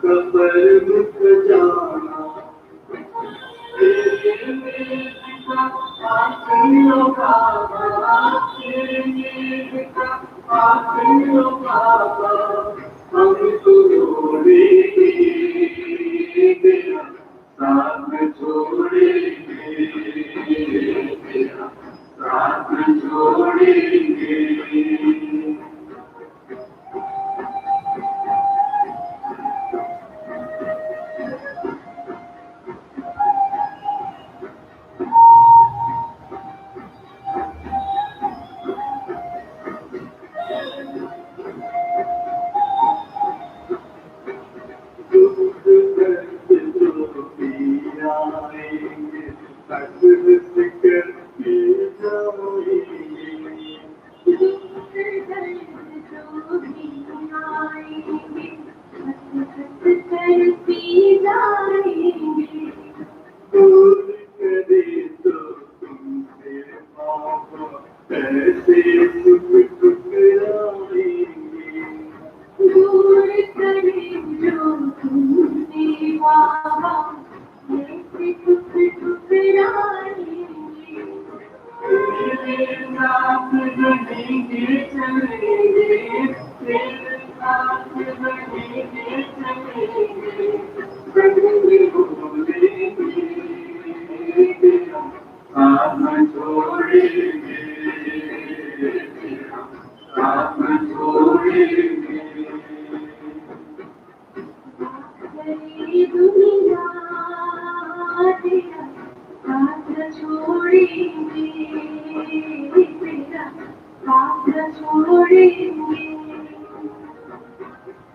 Cover मुख जाना आखियो बाबा आखियो बाबा हम तो छोड़ेंगे तेरा साथ छोड़ेंगे तेरा साथ छोड़ेंगे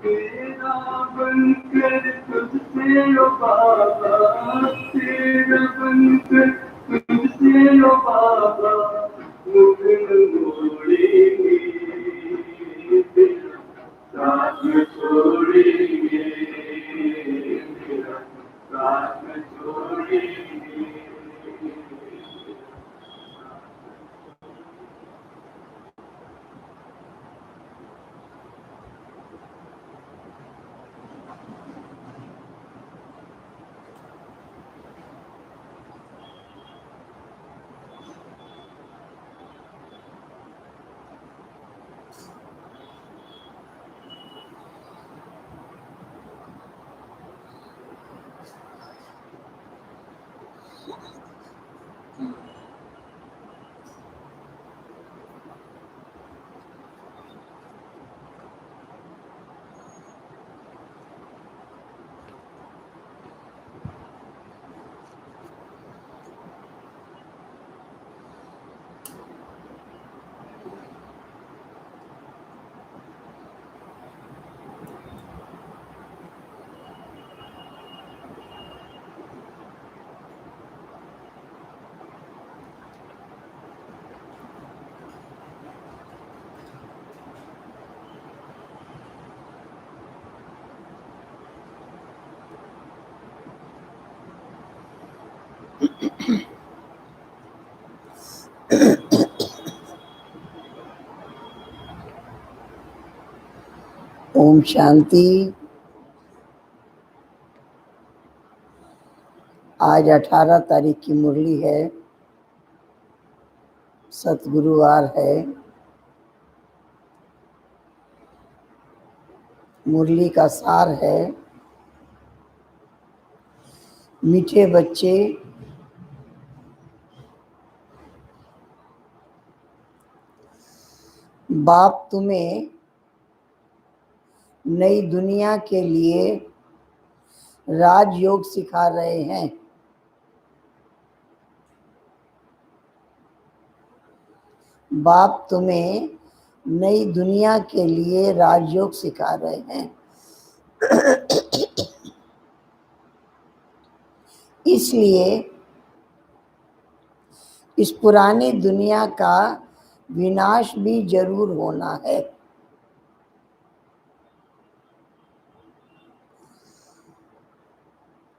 तेरा बनकर तुझसे ओ बाबा तेरा बनकर तुझसे ओ बाबा मुख न मोड़ेंगे तेरा साथ छोड़ेंगे तेरा साथ छोड़ेंगे ओम शांति। आज 18 तारीख की मुरली है, सतगुरुवार है। मुरली का सार है, मीठे बच्चे बाप तुम्हें नई दुनिया के लिए राजयोग सिखा रहे हैं। बाप तुम्हें नई दुनिया के लिए राजयोग सिखा रहे हैं। इसलिए इस पुरानी दुनिया का विनाश भी जरूर होना है।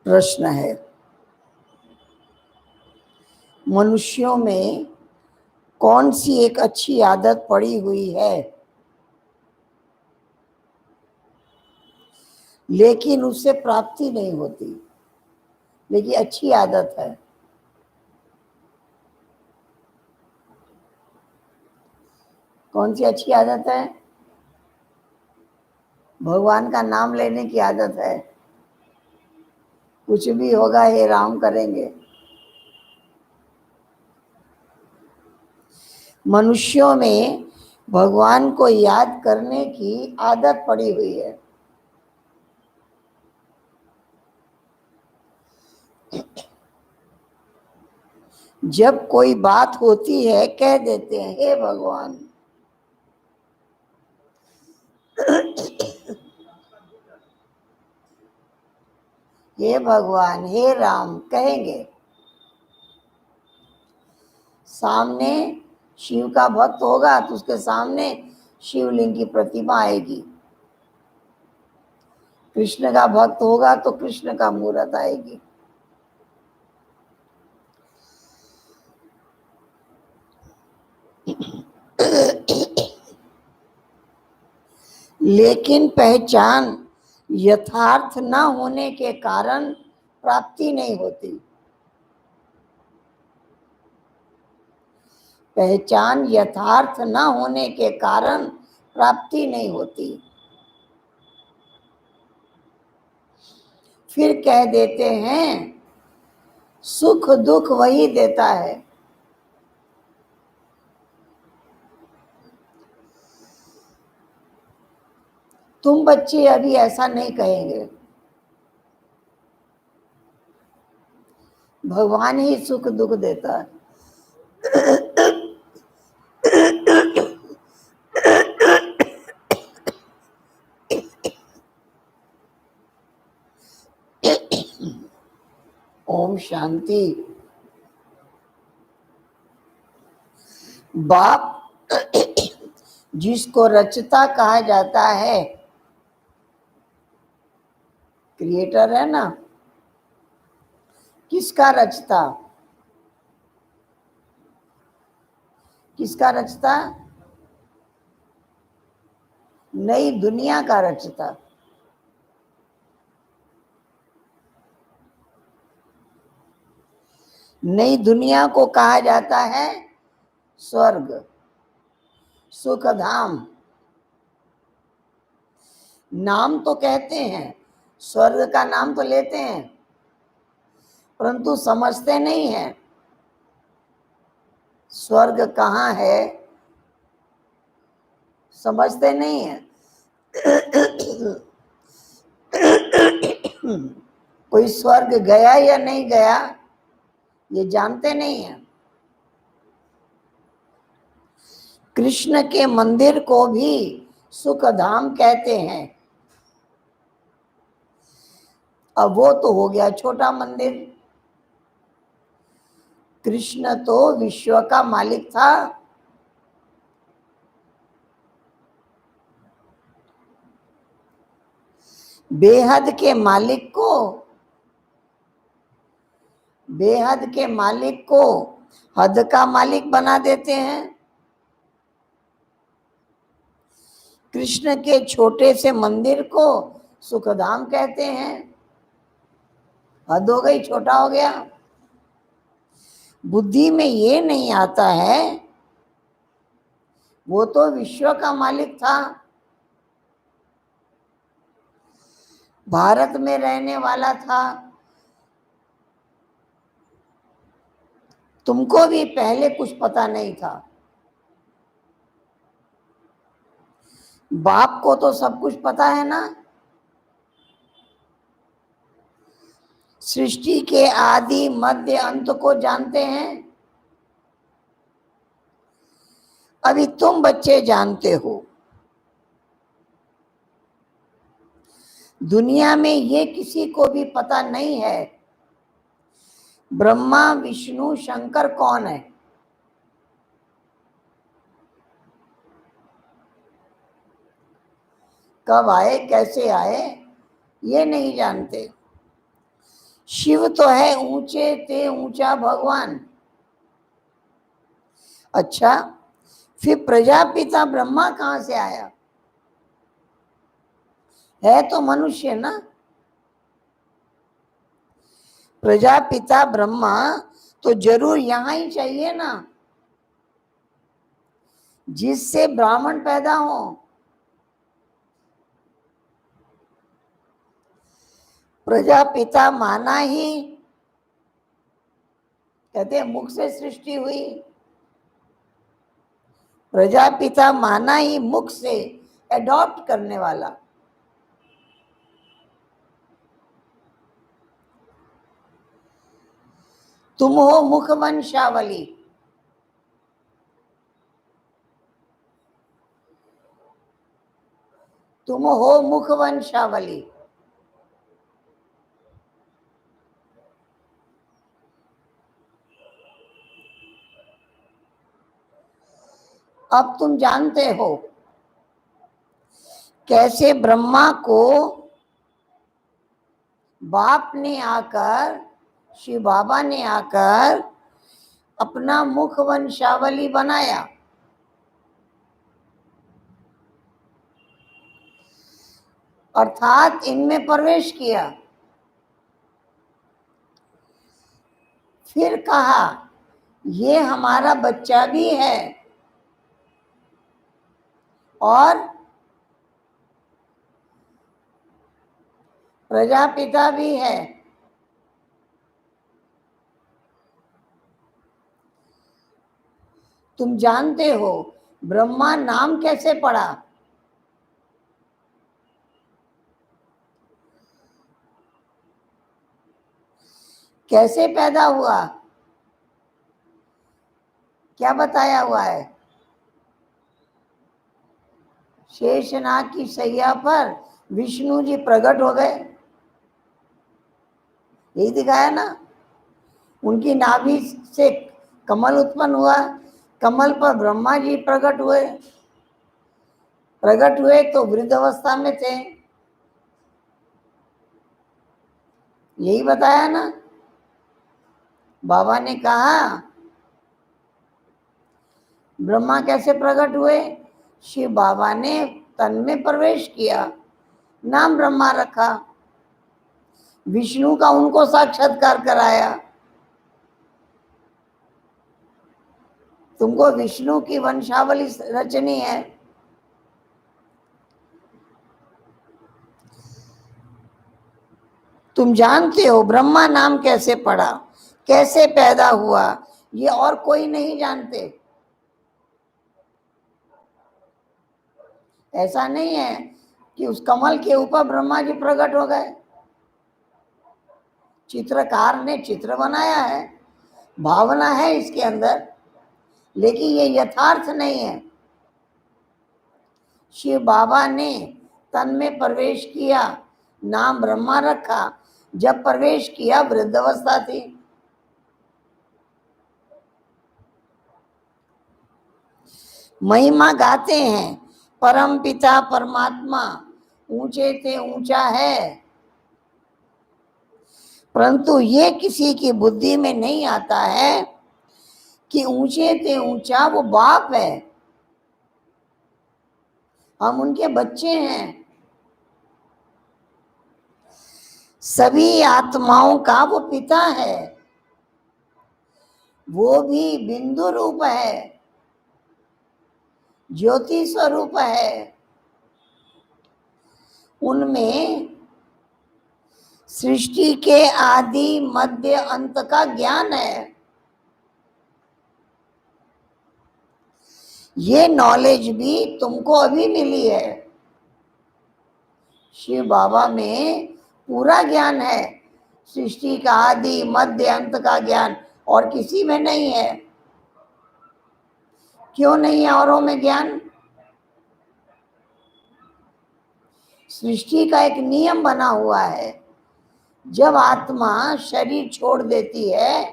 प्रश्न है, मनुष्यों में कौन सी एक अच्छी आदत पड़ी हुई है लेकिन उससे प्राप्ति नहीं होती। लेकिन अच्छी आदत है। कौन सी अच्छी आदत है? भगवान का नाम लेने की आदत है। कुछ भी होगा हे राम करेंगे। मनुष्यों में भगवान को याद करने की आदत पड़ी हुई है। जब कोई बात होती है कह देते हैं हे भगवान। हे भगवान, हे राम कहेंगे। सामने शिव का भक्त होगा तो उसके सामने शिवलिंग की प्रतिमा आएगी। कृष्ण का भक्त होगा तो कृष्ण का मूर्त आएगी। लेकिन पहचान यथार्थ न होने के कारण प्राप्ति नहीं होती। पहचान यथार्थ न होने के कारण प्राप्ति नहीं होती। फिर कह देते हैं सुख दुख वही देता है। तुम बच्चे अभी ऐसा नहीं कहेंगे। भगवान ही सुख दुख देता है। ओम शांति। बाप जिसको रचता कहा जाता है, क्रिएटर है ना, किसका रचता? किसका रचता? नई दुनिया का रचता। नई दुनिया को कहा जाता है स्वर्ग, सुख धाम। नाम तो कहते हैं, स्वर्ग का नाम तो लेते हैं, परंतु समझते नहीं हैं स्वर्ग कहाँ है। समझते नहीं है। कोई स्वर्ग गया या नहीं गया ये जानते नहीं है। कृष्ण के मंदिर को भी सुख धाम कहते हैं। अब वो तो हो गया छोटा मंदिर। कृष्ण तो विश्व का मालिक था। बेहद के मालिक को, बेहद के मालिक को हद का मालिक बना देते हैं। कृष्ण के छोटे से मंदिर को सुखधाम कहते हैं। हद हो गई, छोटा हो गया। बुद्धि में ये नहीं आता है वो तो विश्व का मालिक था, भारत में रहने वाला था। तुमको भी पहले कुछ पता नहीं था। बाप को तो सब कुछ पता है ना। सृष्टि के आदि मध्य अंत को जानते हैं। अभी तुम बच्चे जानते हो। दुनिया में ये किसी को भी पता नहीं है ब्रह्मा विष्णु शंकर कौन है। कब आए कैसे आए ये नहीं जानते। शिव तो है ऊंचे ते ऊंचा भगवान। अच्छा, फिर प्रजापिता ब्रह्मा कहां से आया? है तो मनुष्य ना। प्रजापिता ब्रह्मा तो जरूर यहां ही चाहिए ना, जिससे ब्राह्मण पैदा हो। प्रजापिता माना ही, कहते हैं मुख से सृष्टि हुई। प्रजापिता माना ही मुख से एडॉप्ट करने वाला। तुम हो मुख वंशावली। तुम हो मुख वंशावली। अब तुम जानते हो कैसे ब्रह्मा को बाप ने आकर, शिव बाबा ने आकर अपना मुख वंशावली बनाया। अर्थात इनमें प्रवेश किया। फिर कहा ये हमारा बच्चा भी है और प्रजापिता भी है। तुम जानते हो ब्रह्मा नाम कैसे पड़ा? कैसे पैदा हुआ? क्या बताया हुआ है? शेषनाग की सैया पर विष्णु जी प्रकट हो गए, यही दिखाया ना। उनकी नाभि से कमल उत्पन्न हुआ, कमल पर ब्रह्मा जी प्रकट हुए। प्रकट हुए तो वृद्ध अवस्था में थे, यही बताया ना। बाबा ने कहा ब्रह्मा कैसे प्रकट हुए? शिव बाबा ने तन में प्रवेश किया, नाम ब्रह्मा रखा, विष्णु का उनको साक्षात्कार कराया। तुमको विष्णु की वंशावली रचनी है। तुम जानते हो ब्रह्मा नाम कैसे पड़ा, कैसे पैदा हुआ, ये और कोई नहीं जानते। ऐसा नहीं है कि उस कमल के ऊपर ब्रह्मा जी प्रकट हो गए। चित्रकार ने चित्र बनाया है, भावना है इसके अंदर, लेकिन ये यथार्थ नहीं है। शिव बाबा ने तन में प्रवेश किया, नाम ब्रह्मा रखा। जब प्रवेश किया वृद्ध अवस्था थी। महिमा गाते हैं परम पिता परमात्मा ऊंचे से ऊंचा है, परंतु ये किसी की बुद्धि में नहीं आता है कि ऊंचे से ऊंचा वो बाप है, हम उनके बच्चे हैं। सभी आत्माओं का वो पिता है, वो भी बिंदु रूप है, ज्योति स्वरूप है। उनमें सृष्टि के आदि मध्य अंत का ज्ञान है। ये नॉलेज भी तुमको अभी मिली है। शिव बाबा में पूरा ज्ञान है, सृष्टि का आदि मध्य अंत का ज्ञान और किसी में नहीं है। क्यों नहीं है औरों में ज्ञान? सृष्टि का एक नियम बना हुआ है, जब आत्मा शरीर छोड़ देती है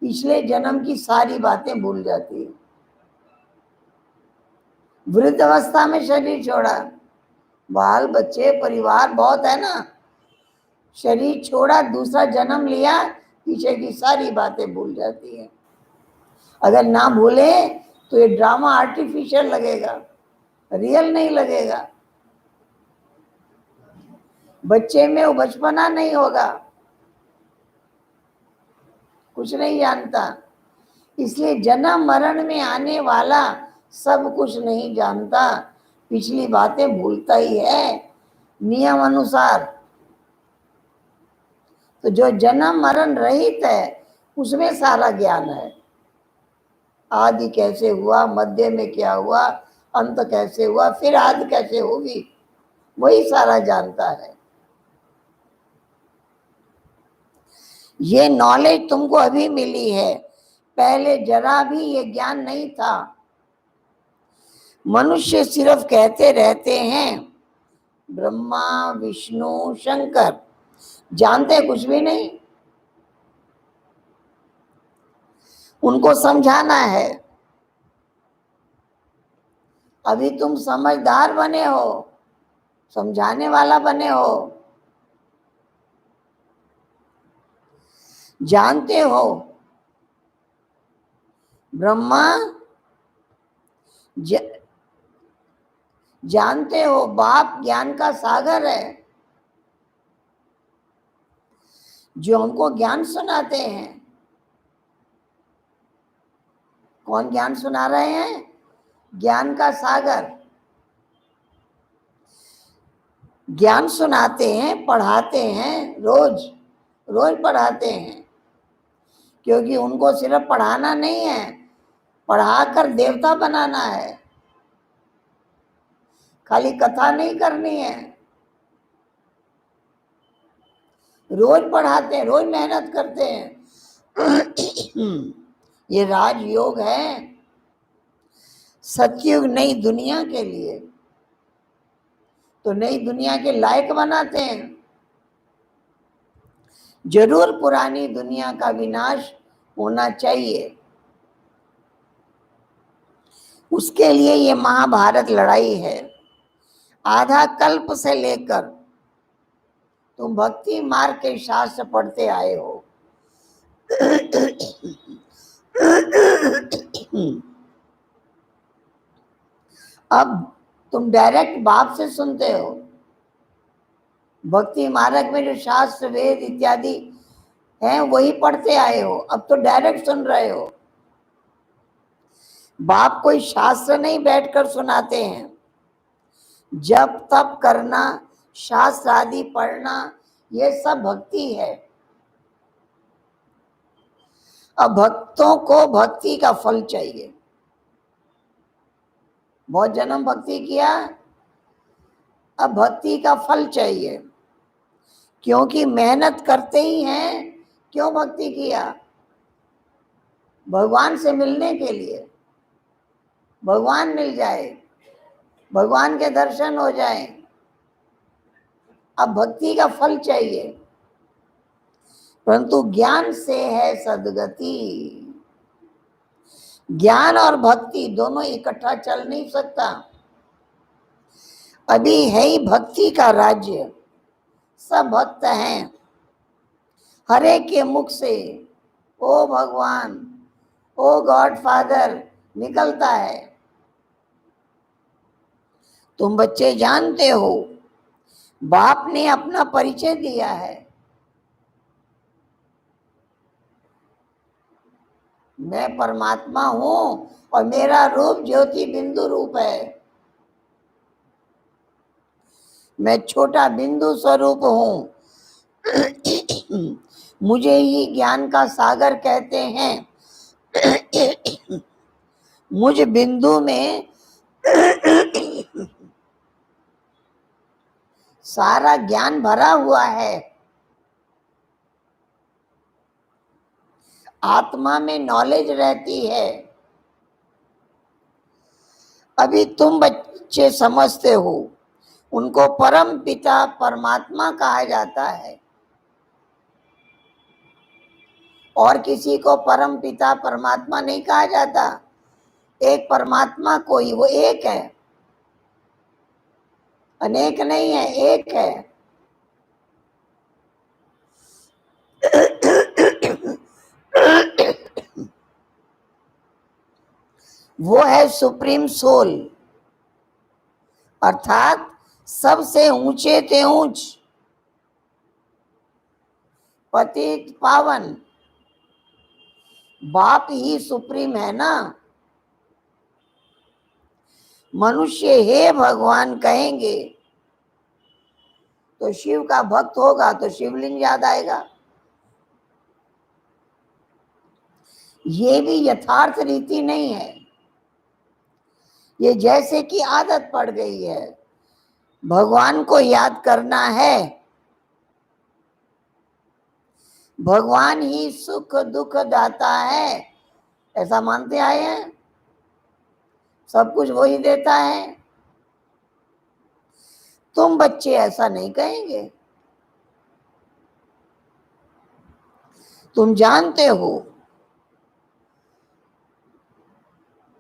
पिछले जन्म की सारी बातें भूल जाती है। वृद्ध अवस्था में शरीर छोड़ा, बाल बच्चे परिवार बहुत है ना, शरीर छोड़ा, दूसरा जन्म लिया, पीछे की सारी बातें भूल जाती है। अगर ना भूले तो ये ड्रामा आर्टिफिशियल लगेगा, रियल नहीं लगेगा। बच्चे में वो बचपना नहीं होगा, कुछ नहीं जानता, इसलिए जन्म मरण में आने वाला सब कुछ नहीं जानता, पिछली बातें भूलता ही है नियम अनुसार। तो जो जन्म मरण रहित है उसमें सारा ज्ञान है। आदि कैसे हुआ, मध्य में क्या हुआ, अंत कैसे हुआ, फिर आदि कैसे होगी, वही सारा जानता है। ये नॉलेज तुमको अभी मिली है, पहले जरा भी ये ज्ञान नहीं था। मनुष्य सिर्फ कहते रहते हैं ब्रह्मा विष्णु शंकर, जानते कुछ भी नहीं। उनको समझाना है। अभी तुम समझदार बने हो, समझाने वाला बने हो, जानते हो ब्रह्मा, जानते हो बाप ज्ञान का सागर है, जो हमको ज्ञान सुनाते हैं। कौन ज्ञान सुना रहे हैं? ज्ञान का सागर ज्ञान सुनाते हैं, पढ़ाते हैं, रोज रोज पढ़ाते हैं, क्योंकि उनको सिर्फ पढ़ाना नहीं है, पढ़ाकर देवता बनाना है, खाली कथा नहीं करनी है। रोज पढ़ाते हैं, रोज मेहनत करते हैं। ये राजयोग है सतयुग नई दुनिया के लिए, तो नई दुनिया के लायक बनाते हैं। जरूर पुरानी दुनिया का विनाश होना चाहिए, उसके लिए ये महाभारत लड़ाई है। आधा कल्प से लेकर तुम भक्ति मार्ग के शास्त्र पढ़ते आए हो। अब तुम डायरेक्ट बाप से सुनते हो। भक्ति मार्ग में जो शास्त्र वेद इत्यादि हैं वही पढ़ते आए हो, अब तो डायरेक्ट सुन रहे हो। बाप कोई शास्त्र नहीं बैठकर सुनाते हैं। जप तप करना, शास्त्र आदि पढ़ना, ये सब भक्ति है। अब भक्तों को भक्ति का फल चाहिए। बहुत जन्म भक्ति किया, अब भक्ति का फल चाहिए, क्योंकि मेहनत करते ही हैं। क्यों भक्ति किया? भगवान से मिलने के लिए, भगवान मिल जाए, भगवान के दर्शन हो जाए। अब भक्ति का फल चाहिए, परंतु ज्ञान से है सद्गति। ज्ञान और भक्ति दोनों इकट्ठा चल नहीं सकता। अभी है ही भक्ति का राज्य, सब भक्त हैं। हर एक के मुख से ओ भगवान, ओ गॉड फादर निकलता है। तुम बच्चे जानते हो बाप ने अपना परिचय दिया है। मैं परमात्मा हूं और मेरा रूप ज्योति बिंदु रूप है। मैं छोटा बिंदु स्वरूप हूं। मुझे ही ज्ञान का सागर कहते हैं। मुझ बिंदु में सारा ज्ञान भरा हुआ है। आत्मा में नॉलेज रहती है। अभी तुम बच्चे समझते हो, उनको परम पिता परमात्मा कहा जाता है, और किसी को परम पिता परमात्मा नहीं कहा जाता। एक परमात्मा कोई, वो एक है, अनेक नहीं है, एक है। वो है सुप्रीम सोल, अर्थात सबसे ऊंचे ते ऊंच। पतित पावन बाप ही सुप्रीम है ना। मनुष्य हे भगवान कहेंगे तो शिव का भक्त होगा तो शिवलिंग याद आएगा। ये भी यथार्थ रीति नहीं है, ये जैसे कि आदत पड़ गई है। भगवान को याद करना है, भगवान ही सुख दुख दाता है, ऐसा मानते आए हैं। सब कुछ वही देता है। तुम बच्चे ऐसा नहीं कहेंगे। तुम जानते हो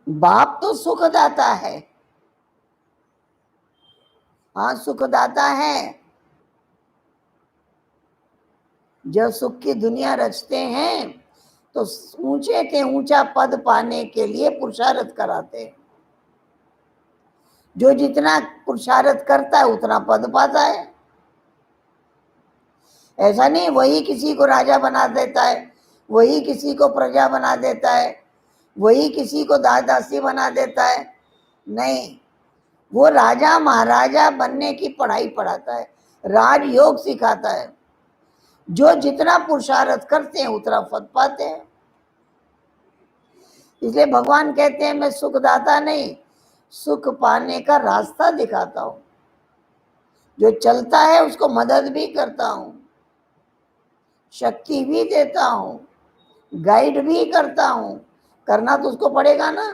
बाप तो सुखदाता है। हाँ, सुखदाता है। जब सुख की दुनिया रचते हैं तो ऊंचे के ऊंचा पद पाने के लिए पुरुषार्थ कराते हैं। जो जितना पुरुषार्थ करता है उतना पद पाता है। ऐसा नहीं वही किसी को राजा बना देता है, वही किसी को प्रजा बना देता है, वही किसी को दास दासी बना देता है। नहीं, वो राजा महाराजा बनने की पढ़ाई पढ़ाता है, राजयोग सिखाता है। जो जितना पुरुषार्थ करते हैं उतना फल पाते हैं। इसलिए भगवान कहते हैं मैं सुखदाता नहीं, सुख पाने का रास्ता दिखाता हूं। जो चलता है उसको मदद भी करता हूं, शक्ति भी देता हूं, गाइड भी करता हूं। करना तो उसको पड़ेगा ना।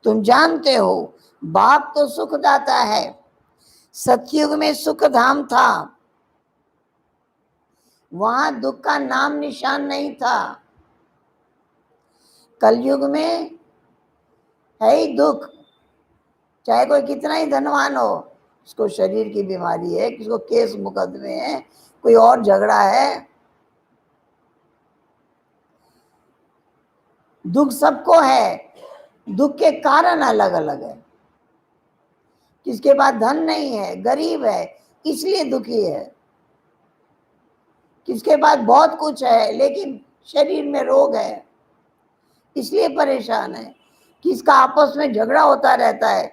तुम जानते हो बाप तो सुखदाता है। सतयुग में सुख धाम था, वहां दुख का नाम निशान नहीं था। कलयुग में है ही दुख। चाहे कोई कितना ही धनवान हो, उसको शरीर की बीमारी है, किसी को केस मुकदमे है, कोई और झगड़ा है। दुख सबको है, दुख के कारण अलग अलग है। किसके पास धन नहीं है, गरीब है, इसलिए दुखी है। किसके पास बहुत कुछ है लेकिन शरीर में रोग है, इसलिए परेशान है। किसका आपस में झगड़ा होता रहता है,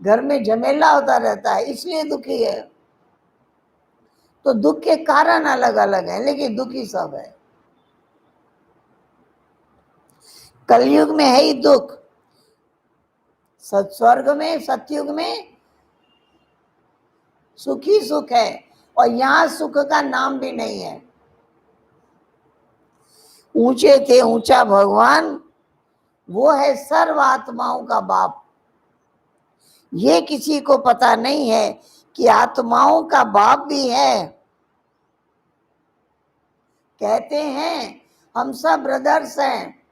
घर में झमेला होता रहता है, इसलिए दुखी है। तो दुख के कारण अलग अलग हैं लेकिन दुखी सब है। कलयुग में है ही दुख, स्वर्ग में सतयुग में सुख ही सुख है, और यहां सुख का नाम भी नहीं है। ऊंचे थे ऊंचा भगवान, वो है सर्व आत्माओं का बाप। ये किसी को पता नहीं है कि आत्माओं का बाप भी है। कहते हैं हम सब ब्रदर्स हैं,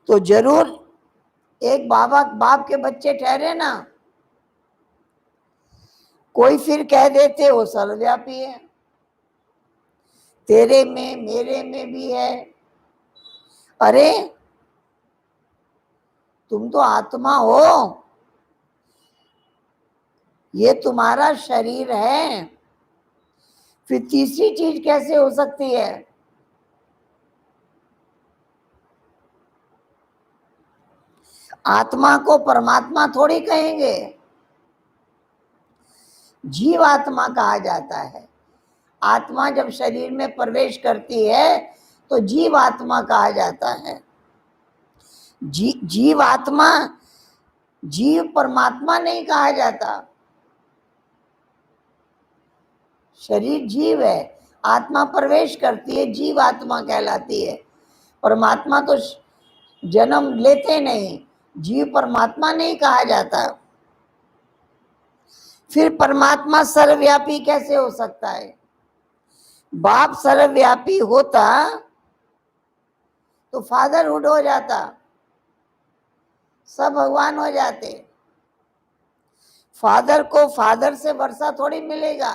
तो जरूर एक बाप के बच्चे ठहरे ना। कोई फिर कह देते वो सर्वव्यापी है, तेरे में मेरे में भी है। अरे तुम तो आत्मा हो, ये तुम्हारा शरीर है, फिर तीसरी चीज कैसे हो सकती है? आत्मा को परमात्मा थोड़ी कहेंगे, जीव आत्मा कहा जाता है। आत्मा जब शरीर में प्रवेश करती है तो जीव आत्मा कहा जाता है। जीव आत्मा, जीव परमात्मा नहीं कहा जाता। शरीर जीव है, आत्मा प्रवेश करती है, जीव आत्मा कहलाती है। परमात्मा तो जन्म लेते नहीं, जीव परमात्मा नहीं कहा जाता। फिर परमात्मा सर्वव्यापी कैसे हो सकता है? बाप सर्वव्यापी होता तो फादरहुड हो जाता, सब भगवान हो जाते। फादर को फादर से वर्षा थोड़ी मिलेगा,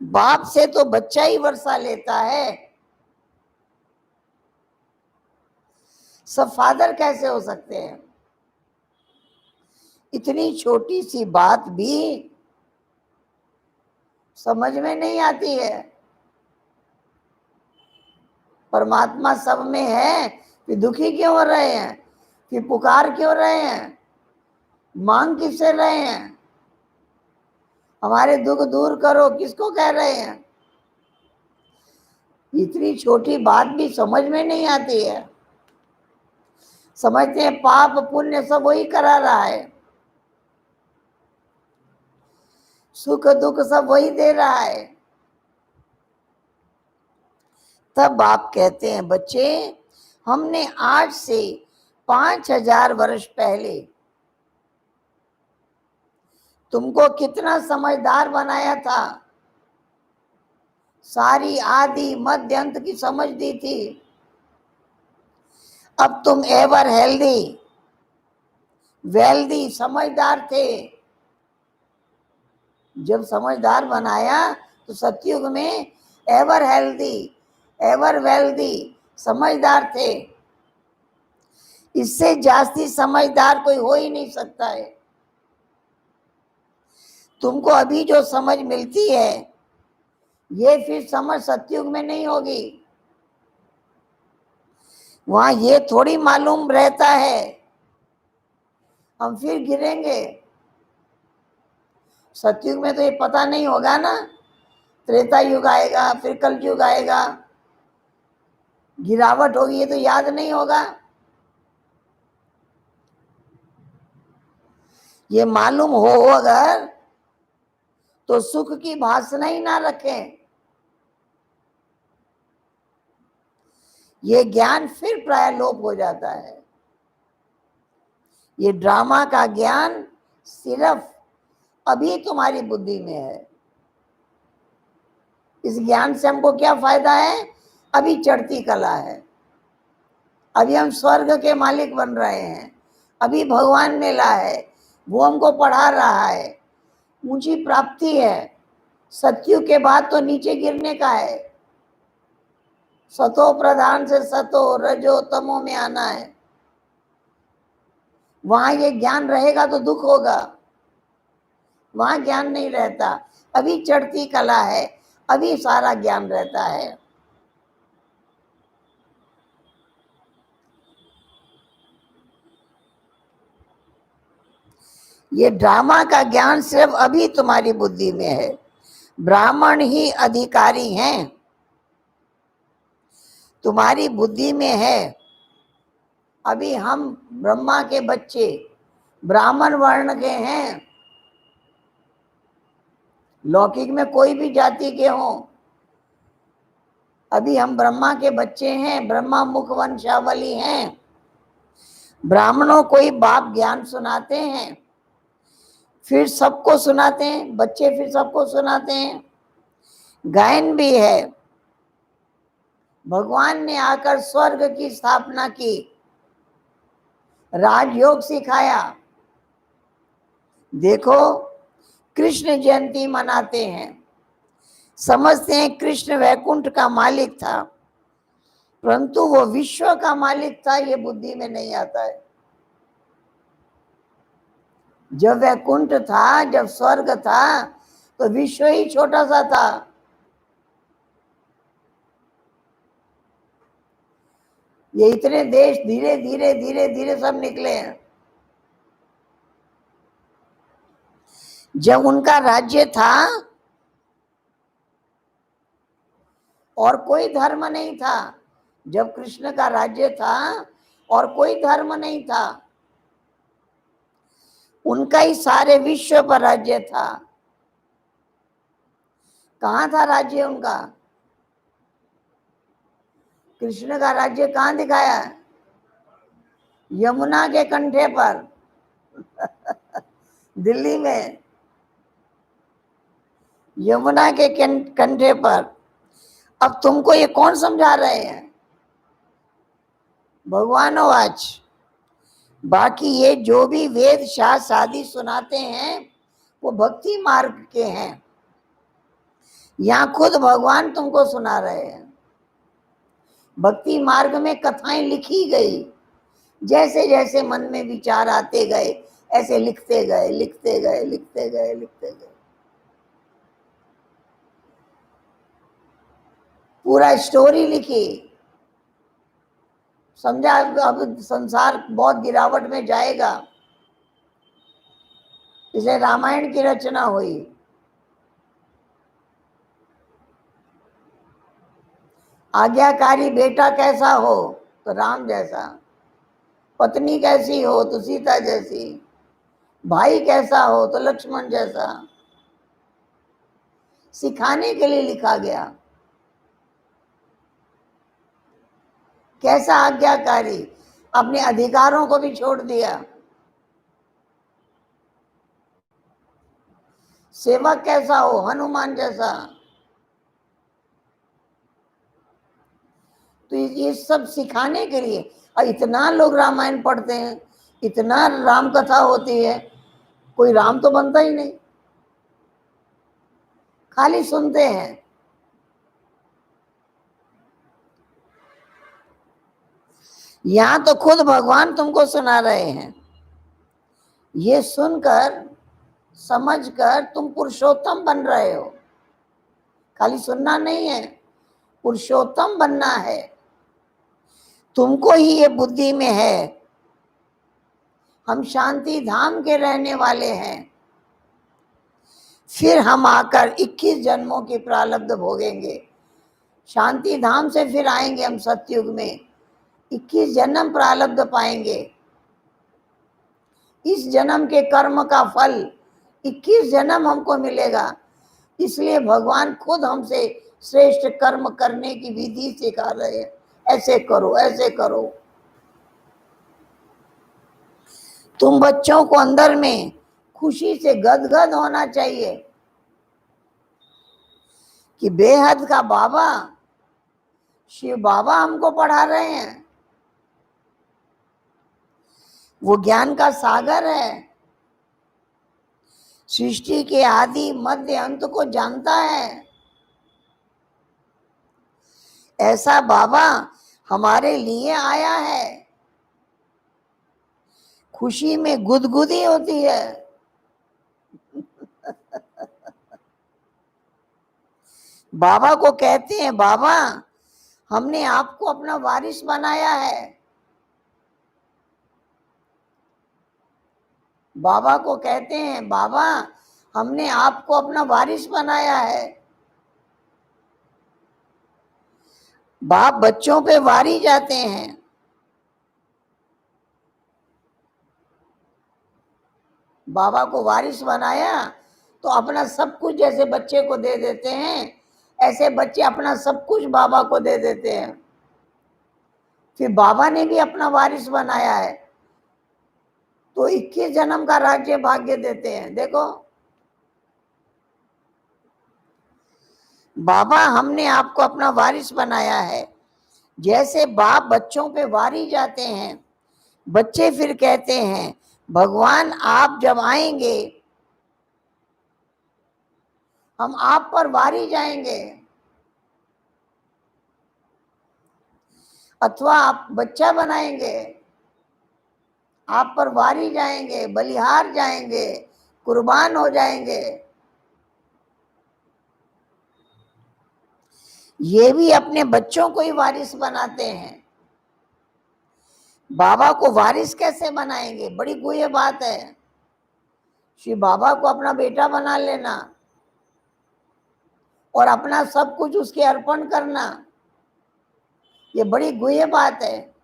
बाप से तो बच्चा ही वर्षा लेता है। सब फादर कैसे हो सकते हैं? इतनी छोटी सी बात भी समझ में नहीं आती है। परमात्मा सब में है, फिर दुखी क्यों हो रहे हैं, फिर पुकार क्यों रहे हैं, मांग किससे रहे हैं, हमारे दुख दूर करो किसको कह रहे हैं। इतनी छोटी बात भी समझ में नहीं आती है। समझते हैं पाप पुण्य सब वही करा रहा है, सुख दुख सब वही दे रहा है। तब आप कहते हैं बच्चे, हमने आज से 5000 वर्ष पहले तुमको कितना समझदार बनाया था, सारी आदि मध्य अंत की समझ दी थी। अब तुम एवर हेल्दी वेल्दी समझदार थे। जब समझदार बनाया तो सतयुग में एवर हेल्दी एवर वेल्दी समझदार थे। इससे जास्ती समझदार कोई हो ही नहीं सकता है। तुमको अभी जो समझ मिलती है ये फिर समझ सतयुग में नहीं होगी। वहां ये थोड़ी मालूम रहता है हम फिर गिरेंगे। सतयुग में तो ये पता नहीं होगा ना, त्रेता युग आएगा फिर कलयुग आएगा, गिरावट होगी ये तो याद नहीं होगा। ये मालूम हो अगर तो सुख की भासना ही ना रखें। ये ज्ञान फिर प्राय लोप हो जाता है। ये ड्रामा का ज्ञान सिर्फ अभी तुम्हारी बुद्धि में है। इस ज्ञान से हमको क्या फायदा है, अभी चढ़ती कला है, अभी हम स्वर्ग के मालिक बन रहे हैं, अभी भगवान मिला है वो हमको पढ़ा रहा है, ऊंची प्राप्ति है। सतयुग के बाद तो नीचे गिरने का है, सतो प्रधान से सतो रजो तमो में आना है। वहां ये ज्ञान रहेगा तो दुख होगा, वहां ज्ञान नहीं रहता। अभी चढ़ती कला है, अभी सारा ज्ञान रहता है। ये ड्रामा का ज्ञान सिर्फ अभी तुम्हारी बुद्धि में है। ब्राह्मण ही अधिकारी हैं, तुम्हारी बुद्धि में है। अभी हम ब्रह्मा के बच्चे ब्राह्मण वर्ण के हैं, लौकिक में कोई भी जाति के हों, अभी हम ब्रह्मा के बच्चे हैं, ब्रह्मा मुख वंशावली हैं। ब्राह्मणों को ही बाप ज्ञान सुनाते हैं, फिर सबको सुनाते हैं, बच्चे फिर सबको सुनाते हैं। गायन भी है, भगवान ने आकर स्वर्ग की स्थापना की, राजयोग सिखाया। देखो कृष्ण जयंती मनाते हैं, समझते हैं कृष्ण वैकुंठ का मालिक था, परंतु वो विश्व का मालिक था ये बुद्धि में नहीं आता है। जब वैकुंठ था, जब स्वर्ग था तो विश्व ही छोटा सा था। ये इतने देश धीरे धीरे धीरे धीरे सब निकले हैं। जब उनका राज्य था और कोई धर्म नहीं था, जब कृष्ण का राज्य था और कोई धर्म नहीं था, उनका ही सारे विश्व पर राज्य था। कहाँ था राज्य उनका? कृष्ण का राज्य कहाँ दिखाया? यमुना के कंठे पर दिल्ली में यमुना के कंठे पर। अब तुमको ये कौन समझा रहे हैं? भगवानोवाच। बाकी ये जो भी वेद शास्त्र आदि सुनाते हैं वो भक्ति मार्ग के हैं। यहाँ खुद भगवान तुमको सुना रहे हैं। भक्ति मार्ग में कथाएं लिखी गई, जैसे जैसे मन में विचार आते गए ऐसे लिखते गए लिखते गए लिखते गए लिखते गए, पूरा स्टोरी लिखी। समझा अब संसार बहुत गिरावट में जाएगा, इसलिए रामायण की रचना हुई। आज्ञाकारी बेटा कैसा हो तो राम जैसा, पत्नी कैसी हो तो सीता जैसी, भाई कैसा हो तो लक्ष्मण जैसा। सिखाने के लिए लिखा गया। कैसा आज्ञाकारी, अपने अधिकारों को भी छोड़ दिया। सेवक कैसा हो, हनुमान जैसा। तो ये सब सिखाने के लिए, और इतना लोग रामायण पढ़ते हैं, इतना राम कथा होती है, कोई राम तो बनता ही नहीं, खाली सुनते हैं। यहां तो खुद भगवान तुमको सुना रहे हैं। ये सुनकर समझकर तुम पुरुषोत्तम बन रहे हो। खाली सुनना नहीं है, पुरुषोत्तम बनना है। तुमको ही ये बुद्धि में है, हम शांति धाम के रहने वाले हैं, फिर हम आकर 21 जन्मों की प्रारब्ध भोगेंगे। शांति धाम से फिर आएंगे हम सतयुग में, 21 जन्म प्रारब्ध पाएंगे। इस जन्म के कर्म का फल 21 जन्म हमको मिलेगा। इसलिए भगवान खुद हमसे श्रेष्ठ कर्म करने की विधि सिखा रहे हैं। ऐसे करो, ऐसे करो। तुम बच्चों को अंदर में खुशी से गदगद होना चाहिए कि बेहद का बाबा, शिव बाबा हमको पढ़ा रहे हैं। वो ज्ञान का सागर है, सृष्टि के आदि मध्य अंत को जानता है। ऐसा बाबा हमारे लिए आया है। खुशी में गुदगुदी होती है। बाबा को कहते हैं, बाबा हमने आपको अपना वारिस बनाया है। बाबा को कहते हैं, बाबा हमने आपको अपना वारिस बनाया है। बाप बच्चों पे वारी जाते हैं। बाबा को वारिस बनाया तो अपना सब कुछ जैसे बच्चे को दे देते हैं, ऐसे बच्चे अपना सब कुछ बाबा को दे देते हैं। फिर बाबा ने भी अपना वारिस बनाया है तो 21 जन्म का राज्य भाग्य देते हैं। देखो, बाबा हमने आपको अपना वारिस बनाया है। जैसे बाप बच्चों पे वारी जाते हैं, बच्चे फिर कहते हैं, भगवान आप जब आएंगे हम आप पर वारी जाएंगे। अथवा आप बच्चा बनाएंगे, आप पर वारी जाएंगे, बलिहार जाएंगे, कुर्बान हो जाएंगे। ये भी अपने बच्चों को ही वारिस बनाते हैं। बाबा को वारिस कैसे बनाएंगे? बड़ी गुह्य बात है। श्री बाबा को अपना बेटा बना लेना और अपना सब कुछ उसके अर्पण करना, ये बड़ी गुह्य बात है।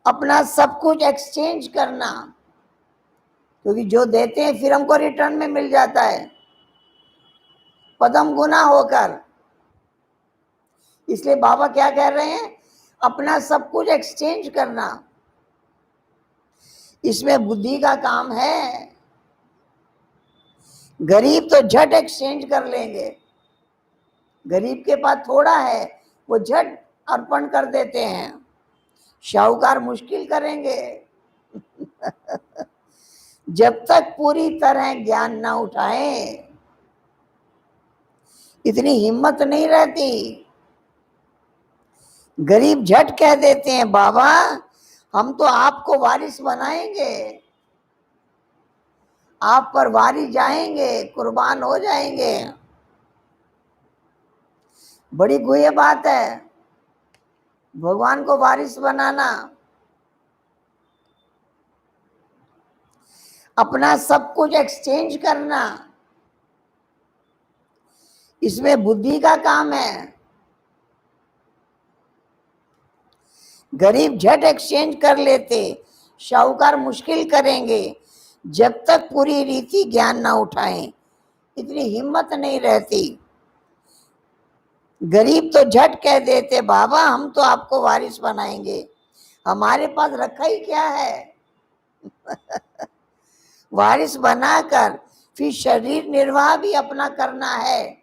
अपना सब कुछ एक्सचेंज करना, क्योंकि जो देते हैं फिर हमको रिटर्न में मिल जाता है पदम गुना होकर। इसलिए बाबा क्या कह रहे हैं? अपना सब कुछ एक्सचेंज करना। इसमें बुद्धि का काम है। गरीब तो झट एक्सचेंज कर लेंगे, गरीब के पास थोड़ा है वो झट अर्पण कर देते हैं। शाहूकार मुश्किल करेंगे। जब तक पूरी तरह ज्ञान ना उठाएं, इतनी हिम्मत नहीं रहती। गरीब झट कह देते हैं, बाबा हम तो आपको वारिस बनाएंगे, आप पर वारी जाएंगे, कुर्बान हो जाएंगे। बड़ी गुह्य बात है भगवान को वारिस बनाना, अपना सब कुछ एक्सचेंज करना, इसमें बुद्धि का काम है। गरीब झट एक्सचेंज कर लेते, शाहूकार मुश्किल करेंगे, जब तक पूरी रीति ज्ञान ना उठाएं, इतनी हिम्मत नहीं रहती। गरीब तो झट कह देते बाबा हम तो आपको वारिस बनाएंगे, हमारे पास रखा ही क्या है। वारिस बनाकर फिर शरीर निर्वाह भी अपना करना है,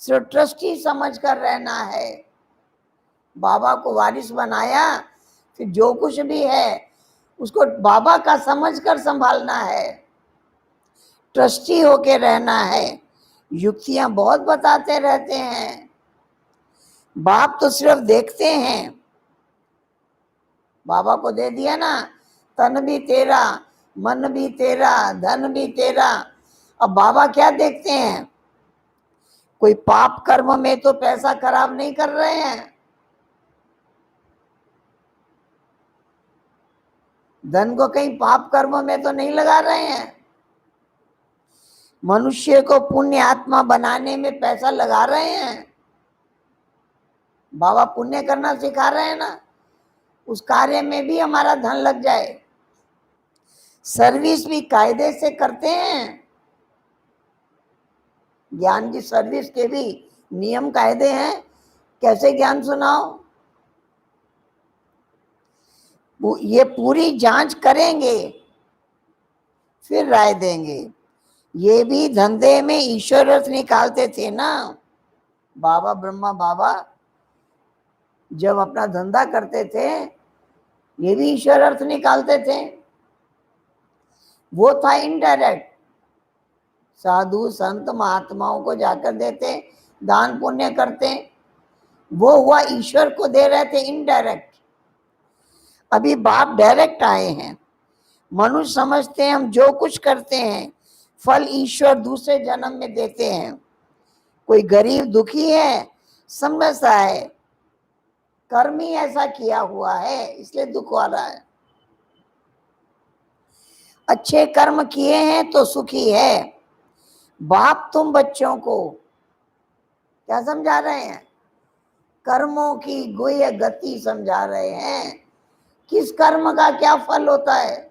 सिर्फ ट्रस्टी समझ कर रहना है। बाबा को वारिस बनाया, फिर जो कुछ भी है उसको बाबा का समझकर संभालना है, ट्रस्टी होके रहना है। युक्तियां बहुत बताते रहते हैं, बाप तो सिर्फ देखते हैं। बाबा को दे दिया ना, तन भी तेरा, मन भी तेरा, धन भी तेरा। अब बाबा क्या देखते हैं, कोई पाप कर्म में तो पैसा खराब नहीं कर रहे हैं, धन को कहीं पाप कर्म में तो नहीं लगा रहे हैं, मनुष्य को पुण्य आत्मा बनाने में पैसा लगा रहे हैं। बाबा पुण्य करना सिखा रहे हैं ना, उस कार्य में भी हमारा धन लग जाए। सर्विस भी कायदे से करते हैं, ज्ञान की सर्विस के भी नियम कायदे हैं। कैसे ज्ञान सुनाओ, ये पूरी जांच करेंगे फिर राय देंगे। ये भी धंधे में ईश्वर अर्थ निकालते थे ना बाबा, ब्रह्मा बाबा जब अपना धंधा करते थे ये भी ईश्वर अर्थ निकालते थे। वो था इनडायरेक्ट, साधु संत महात्माओं को जाकर देते, दान पुण्य करते, वो हुआ ईश्वर को दे रहे थे इनडायरेक्ट। अभी बाप डायरेक्ट आए हैं। मनुष्य समझते हैं हम जो कुछ करते हैं फल ईश्वर दूसरे जन्म में देते हैं। कोई गरीब दुखी है, समझता है कर्म ही ऐसा किया हुआ है इसलिए दुख आ रहा है। अच्छे कर्म किए हैं तो सुखी है। बाप तुम बच्चों को क्या समझा रहे हैं, कर्मों की गुह्य गति समझा रहे हैं, किस कर्म का क्या फल होता है।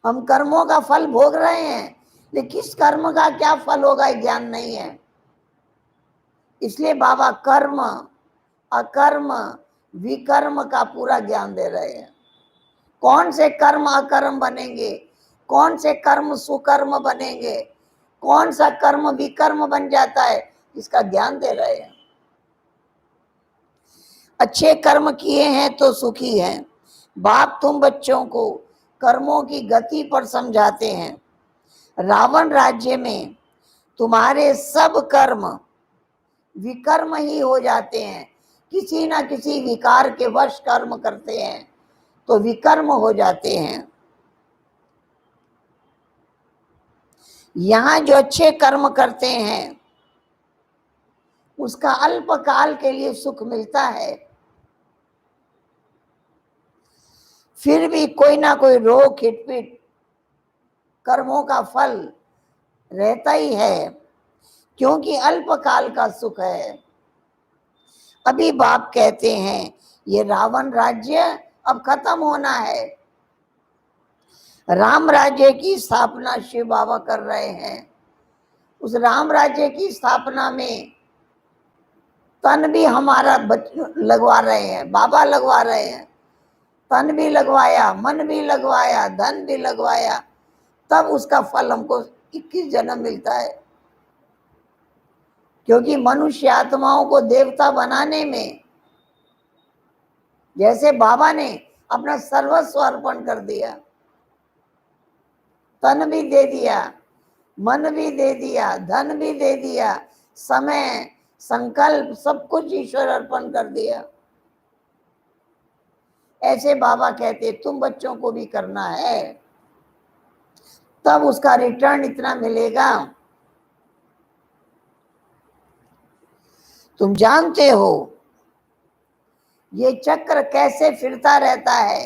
हम कर्मों का फल भोग रहे हैं, लेकिन किस कर्म का क्या फल होगा ज्ञान नहीं है। इसलिए बाबा कर्म अकर्म विकर्म का पूरा ज्ञान दे रहे हैं। कौन से कर्म अकर्म बनेंगे, कौन से कर्म सुकर्म बनेंगे, कौन सा कर्म विकर्म बन जाता है, इसका ज्ञान दे रहे हैं। अच्छे कर्म किए हैं तो सुखी हैं। बाप तुम बच्चों को कर्मों की गति पर समझाते हैं। रावण राज्य में तुम्हारे सब कर्म विकर्म ही हो जाते हैं, किसी ना किसी विकार के वश कर्म करते हैं तो विकर्म हो जाते हैं। यहां जो अच्छे कर्म करते हैं उसका अल्प काल के लिए सुख मिलता है, फिर भी कोई ना कोई रोग खिटपिट कर्मों का फल रहता ही है, क्योंकि अल्प काल का सुख है। अभी बाप कहते हैं ये रावण राज्य अब खत्म होना है, राम राज्य की स्थापना शिव बाबा कर रहे हैं। उस राम राज्य की स्थापना में तन भी हमारा लगवा रहे हैं, बाबा लगवा रहे हैं। तन भी लगवाया, मन भी लगवाया, धन भी लगवाया, तब उसका फल हमको 21 जन्म मिलता है। क्योंकि मनुष्य आत्माओं को देवता बनाने में जैसे बाबा ने अपना सर्वस्व अर्पण कर दिया, तन भी दे दिया, मन भी दे दिया, धन भी दे दिया, समय संकल्प सब कुछ ईश्वर अर्पण कर दिया। ऐसे बाबा कहते तुम बच्चों को भी करना है, तब उसका रिटर्न इतना मिलेगा। तुम जानते हो ये चक्र कैसे फिरता रहता है,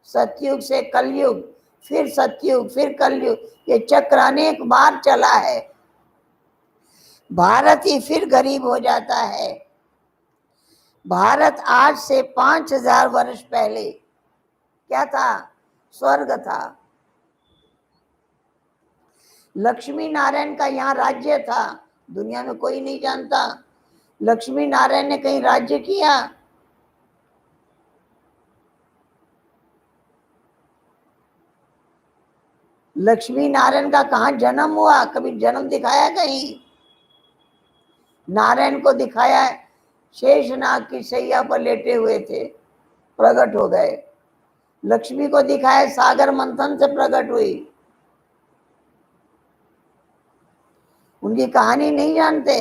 सतयुग से कलयुग, फिर सतयुग, फिर कलयुग, ये चक्र अनेक बार चला है। भारत ही फिर गरीब हो जाता है। भारत आज से 5000 वर्ष पहले क्या था? स्वर्ग था। लक्ष्मी नारायण का यहाँ राज्य था, दुनिया में कोई नहीं जानता। लक्ष्मी नारायण ने कहीं राज्य किया? लक्ष्मी नारायण का कहाँ जन्म हुआ? कभी जन्म दिखाया कहीं? नारायण को दिखाया शेषनाग की शैया पर लेटे हुए थे, प्रकट हो गए। लक्ष्मी को दिखाया सागर मंथन से प्रकट हुई। उनकी कहानी नहीं जानते।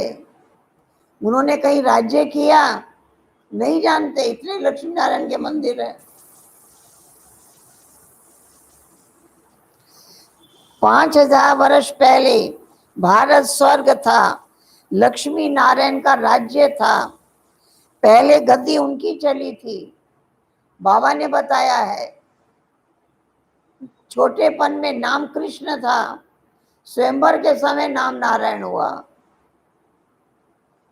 उन्होंने कहीं राज्य किया? नहीं जानते। इतने लक्ष्मी नारायण के मंदिर है। 5000 वर्ष पहले भारत स्वर्ग था, लक्ष्मी नारायण का राज्य था। पहले गद्दी उनकी चली थी। बाबा ने बताया है, छोटेपन में नाम कृष्ण था, स्वयंवर के समय नाम नारायण हुआ।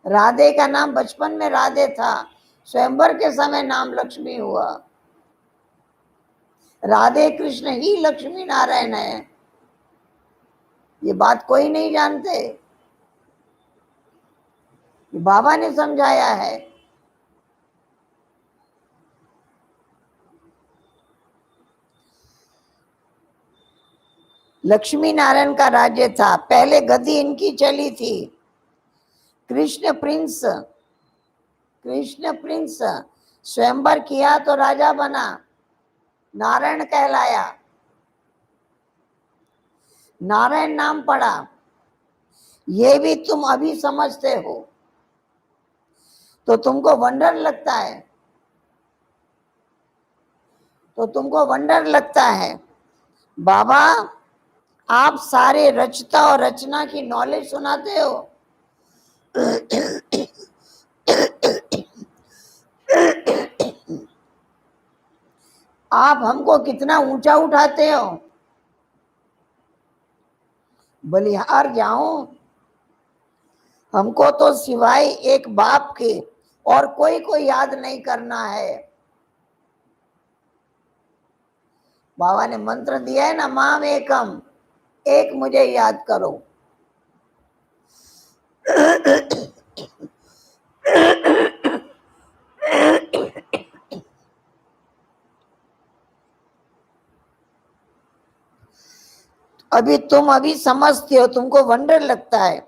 राधे का नाम बचपन में राधे था, स्वयंवर के समय नाम लक्ष्मी हुआ। राधे कृष्ण ही लक्ष्मी नारायण है। ये बात कोई नहीं जानते। बाबा ने समझाया है। लक्ष्मी नारायण का राज्य था, पहले गद्दी इनकी चली थी। कृष्ण प्रिंस स्वयंवर किया तो राजा बना, नारायण कहलाया। नारायण नाम पड़ा। ये भी तुम अभी समझते हो तो तुमको वंडर लगता है, बाबा आप सारे रचता और रचना की नॉलेज सुनाते हो। आप हमको कितना ऊंचा उठाते हो। बलिहार जाऊं, हमको तो सिवाय एक बाप के और कोई को याद नहीं करना है। बाबा ने मंत्र दिया है ना, माम एकम, एक मुझे याद करो। तुम अभी समझते हो, तुमको वंडर लगता है।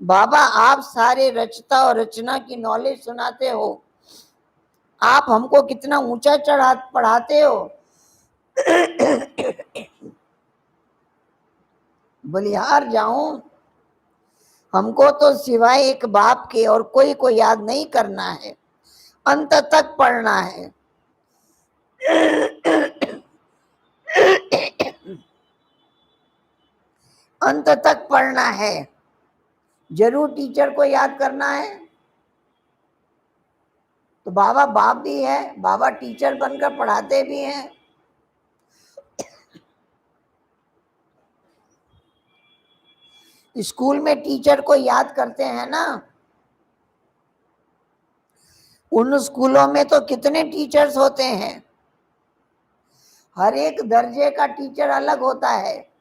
बाबा आप सारे रचता और रचना की नॉलेज सुनाते हो, आप हमको कितना ऊंचा चढ़ा पढ़ाते हो। बलिहार जाऊं, हमको तो सिवाय एक बाप के और कोई को याद नहीं करना है, अंत तक पढ़ना है। अंत तक पढ़ना है। जरूर टीचर को याद करना है। तो बाबा बाप भी है, बाबा टीचर बनकर पढ़ाते भी हैं। स्कूल में टीचर को याद करते हैं ना। उन स्कूलों में तो कितने टीचर्स होते हैं, हर एक दर्जे का टीचर अलग होता है।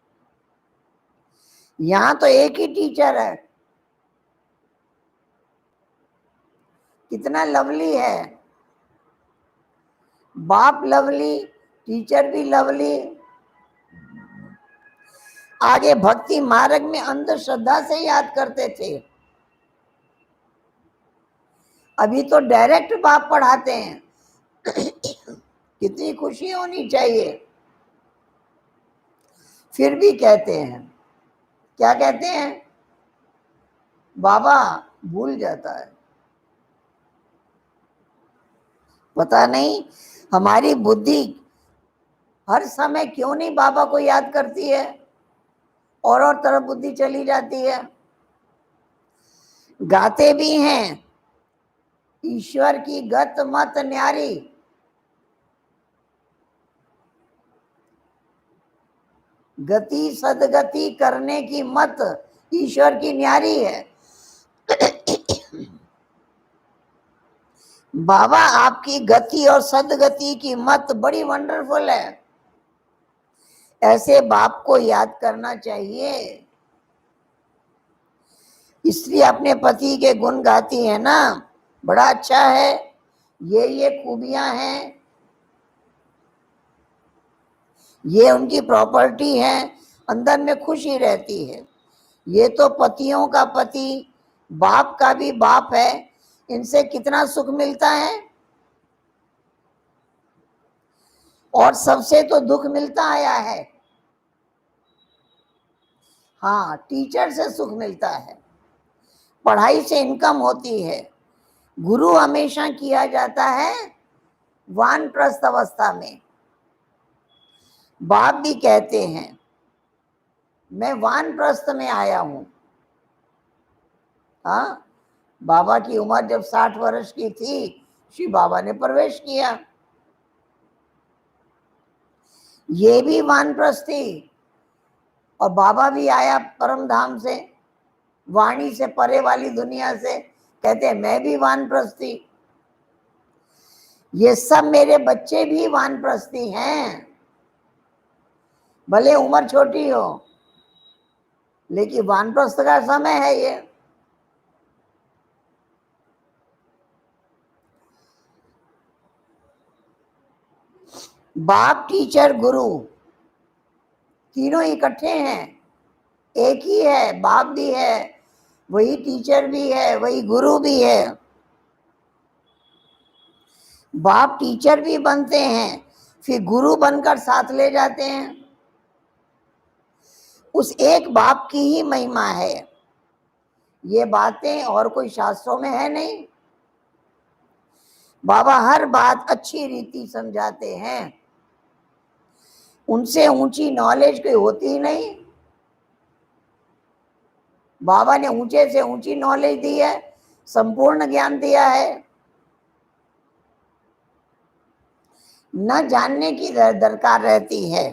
यहाँ तो एक ही टीचर है, कितना लवली है। बाप लवली, टीचर भी लवली। आगे भक्ति मार्ग में अंधश्रद्धा से याद करते थे, अभी तो डायरेक्ट बाप पढ़ाते हैं। कितनी खुशी होनी चाहिए। फिर भी कहते हैं, क्या कहते हैं? बाबा भूल जाता है। पता नहीं हमारी बुद्धि हर समय क्यों नहीं बाबा को याद करती है, और तरफ बुद्धि चली जाती है। गाते भी हैं ईश्वर की गत मत न्यारी, गति सदगति करने की मत ईश्वर की न्यारी है। बाबा आपकी गति और सदगति की मत बड़ी वंडरफुल है, ऐसे बाप को याद करना चाहिए। स्त्री अपने पति के गुण गाती है ना, बड़ा अच्छा है, ये खूबियां हैं, ये उनकी प्रॉपर्टी है, अंदर में खुशी रहती है। ये तो पतियों का पति, बाप का भी बाप है, इनसे कितना सुख मिलता है। और सबसे तो दुख मिलता आया है, हाँ, टीचर से सुख मिलता है, पढ़ाई से इनकम होती है। गुरु हमेशा किया जाता है वानप्रस्थ अवस्था में। बाप भी कहते हैं मैं वानप्रस्थ में आया हूं। हाँ, बाबा की उम्र जब 60 वर्ष की थी, श्री बाबा ने प्रवेश किया। ये भी वानप्रस्थ थी, और बाबा भी आया परम धाम से, वाणी से परे वाली दुनिया से, कहते मैं भी वानप्रस्थी। ये सब मेरे बच्चे भी वानप्रस्थी हैं, भले उम्र छोटी हो, लेकिन वानप्रस्थ का समय है ये। बाप टीचर गुरु तीनों इकट्ठे हैं, एक ही है, बाप भी है, वही टीचर भी है, वही गुरु भी है। बाप टीचर भी बनते हैं, फिर गुरु बनकर साथ ले जाते हैं। उस एक बाप की ही महिमा है, ये बातें और कोई शास्त्रों में है नहीं। बाबा हर बात अच्छी रीति समझाते हैं, उनसे ऊंची नॉलेज कोई होती ही नहीं। बाबा ने ऊंचे से ऊंची नॉलेज दी है, संपूर्ण ज्ञान दिया है। न जानने की दरकार रहती है,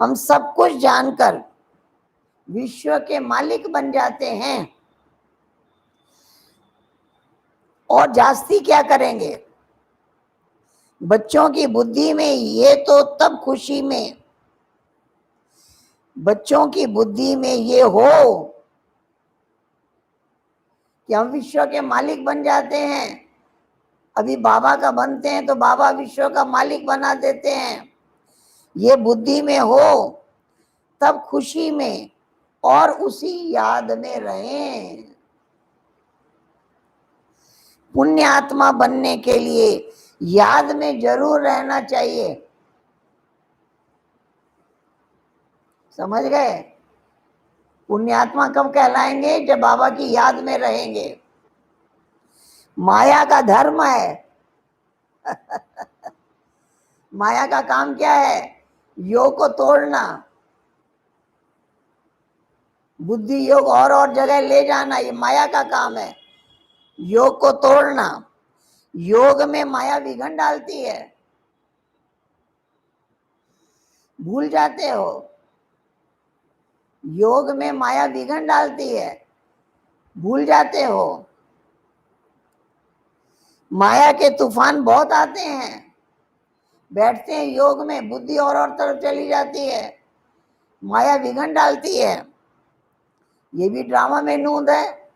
हम सब कुछ जानकर विश्व के मालिक बन जाते हैं। और जास्ती क्या करेंगे? बच्चों की बुद्धि में ये तो तब खुशी में, बच्चों की बुद्धि में ये हो कि हम विश्व के मालिक बन जाते हैं। अभी बाबा का बनते हैं तो बाबा विश्व का मालिक बना देते हैं। ये बुद्धि में हो तब खुशी में और उसी याद में रहें। पुण्य आत्मा बनने के लिए याद में जरूर रहना चाहिए। समझ गए? पुण्यात्मा कब कहलाएंगे? जब बाबा की याद में रहेंगे। माया का धर्म है माया का काम क्या है? योग को तोड़ना, बुद्धि योग और जगह ले जाना, ये माया का काम है। योग को तोड़ना, योग में माया विघन डालती है, भूल जाते हो। योग में माया विघन डालती है, भूल जाते हो। माया के तूफान बहुत आते हैं, बैठते हैं योग में, बुद्धि और तरफ चली जाती है, माया विघन डालती है। ये भी ड्रामा में नूंद है।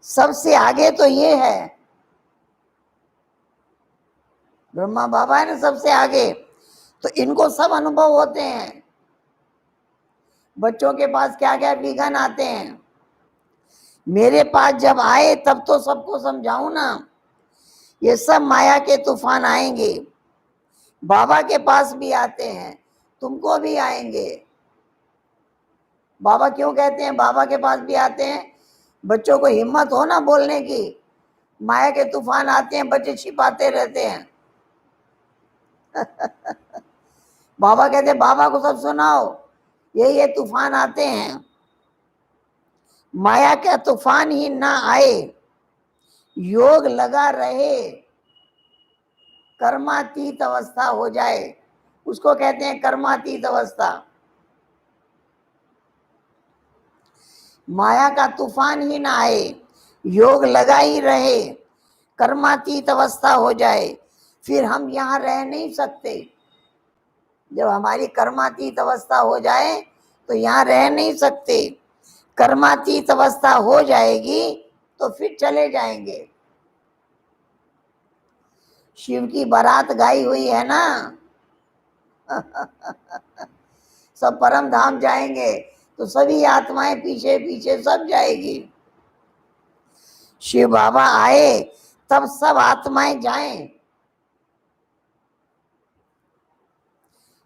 सबसे आगे तो ये है, ब्रह्मा बाबा है ना सबसे आगे, तो इनको सब अनुभव होते हैं। बच्चों के पास क्या क्या विघन आते हैं, मेरे पास जब आए तब तो सबको समझाऊं ना। ये सब माया के तूफान आएंगे, बाबा के पास भी आते हैं, तुमको भी आएंगे। बाबा क्यों कहते हैं बाबा के पास भी आते हैं? बच्चों को हिम्मत हो ना बोलने की। माया के तूफान आते हैं, बच्चे छिपाते रहते हैं। बाबा कहते बाबा को सब सुनाओ, ये तूफान आते हैं। माया का तूफान ही ना आए, योग लगा रहे, कर्मातीत अवस्था हो जाए, उसको कहते हैं कर्मातीत अवस्था। माया का तूफान ही ना आए, योग लगा ही रहे, कर्मातीत अवस्था हो जाए, फिर हम यहाँ रह नहीं सकते। जब हमारी कर्मातीत अवस्था हो जाए तो यहाँ रह नहीं सकते। कर्मातीत अवस्था हो जाएगी तो फिर चले जाएंगे। शिव की बारात गाई हुई है ना। सब परम धाम जाएंगे तो सभी आत्माएं पीछे पीछे सब जाएगी। शिव बाबा आए तब सब आत्माएं जाएं।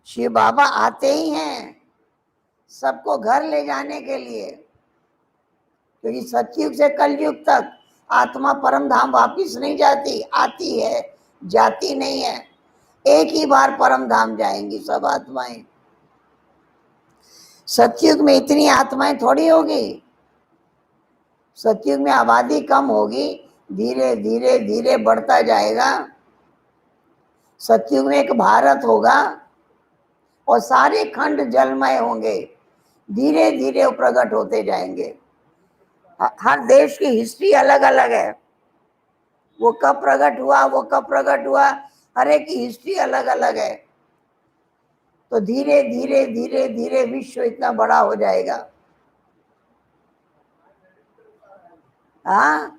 शिव बाबा आते ही हैं सबको घर ले जाने के लिए, क्योंकि सतयुग से कलयुग तक आत्मा परम धाम वापिस नहीं जाती, आती है जाती नहीं है। एक ही बार परम धाम जाएंगी सब आत्माएं। सतयुग में इतनी आत्माएं थोड़ी होगी। सतयुग में आबादी कम होगी, धीरे धीरे धीरे बढ़ता जाएगा। सतयुग में एक भारत होगा और सारे खंड जलमय होंगे, धीरे धीरे वो प्रकट होते जाएंगे। हर देश की हिस्ट्री अलग अलग है, वो कब प्रकट हुआ, वो कब प्रकट हुआ, हर एक की हिस्ट्री अलग अलग है। तो धीरे धीरे धीरे धीरे विश्व इतना बड़ा हो जाएगा। हाँ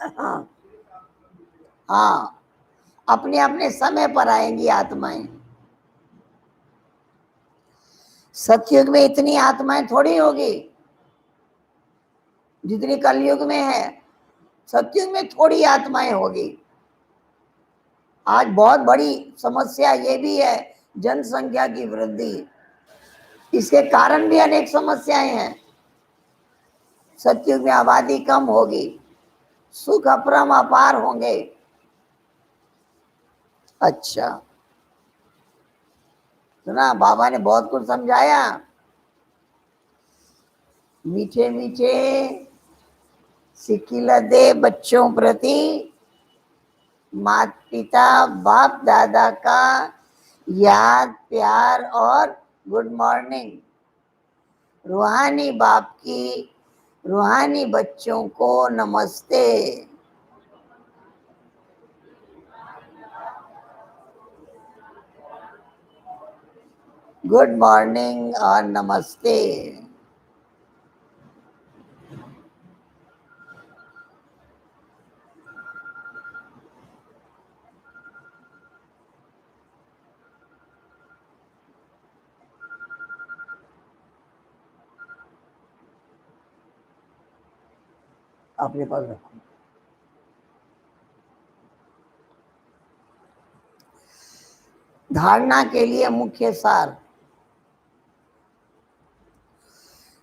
हाँ हाँ, अपने अपने समय पर आएंगी आत्माएं। सतयुग में इतनी आत्माएं थोड़ी होगी जितनी कलयुग में है। सतयुग में थोड़ी आत्माएं होगी। आज बहुत बड़ी समस्या ये भी है जनसंख्या की वृद्धि, इसके कारण भी अनेक समस्याएं हैं। सतयुग में आबादी कम होगी, सुख अपरम अपार होंगे। अच्छा सुना, बाबा ने बहुत कुछ समझाया। मीठे मीठे सिक्किला दे बच्चों प्रति माता पिता बाप दादा का याद प्यार और गुड मॉर्निंग। रूहानी बाप की रूहानी बच्चों को नमस्ते। गुड मॉर्निंग और नमस्ते। अपने पास रखो। धारणा के लिए मुख्य सार,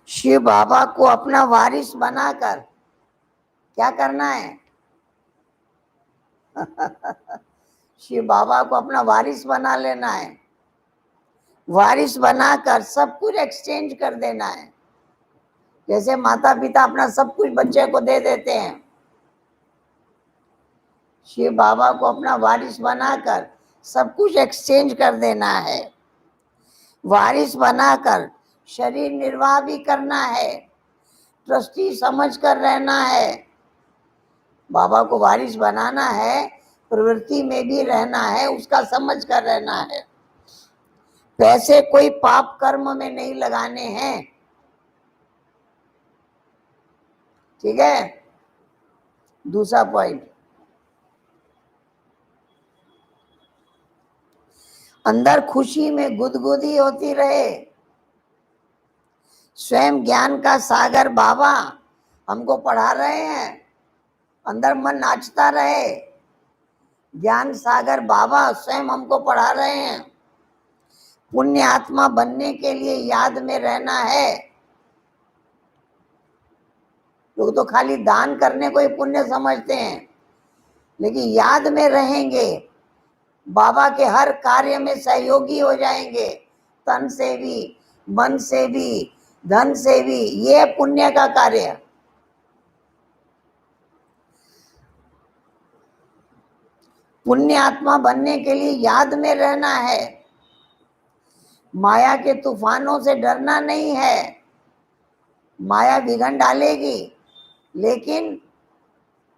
शिव बाबा को अपना वारिस बनाकर क्या करना है? शिव बाबा को अपना वारिस बना लेना है। वारिस बनाकर सब कुछ एक्सचेंज कर देना है। जैसे माता पिता अपना सब कुछ बच्चे को दे देते हैं, शिव बाबा को अपना वारिस बनाकर सब कुछ एक्सचेंज कर देना है। वारिस बनाकर शरीर निर्वाह भी करना है, ट्रस्टी समझ कर रहना है। बाबा को वारिस बनाना है, प्रवृत्ति में भी रहना है, उसका समझ कर रहना है। पैसे कोई पाप कर्म में नहीं लगाने हैं, ठीक है। दूसरा पॉइंट, अंदर खुशी में गुदगुदी होती रहे। स्वयं ज्ञान का सागर बाबा हमको पढ़ा रहे हैं, अंदर मन नाचता रहे। ज्ञान सागर बाबा स्वयं हमको पढ़ा रहे हैं, पुण्य आत्मा बनने के लिए याद में रहना है। लोग तो खाली दान करने को ही पुण्य समझते हैं, लेकिन याद में रहेंगे, बाबा के हर कार्य में सहयोगी हो जाएंगे, तन से भी, मन से भी, धन से भी। ये पुण्य का कार्य। पुण्य आत्मा बनने के लिए याद में रहना है, माया के तूफानों से डरना नहीं है। माया विघ्न डालेगी, लेकिन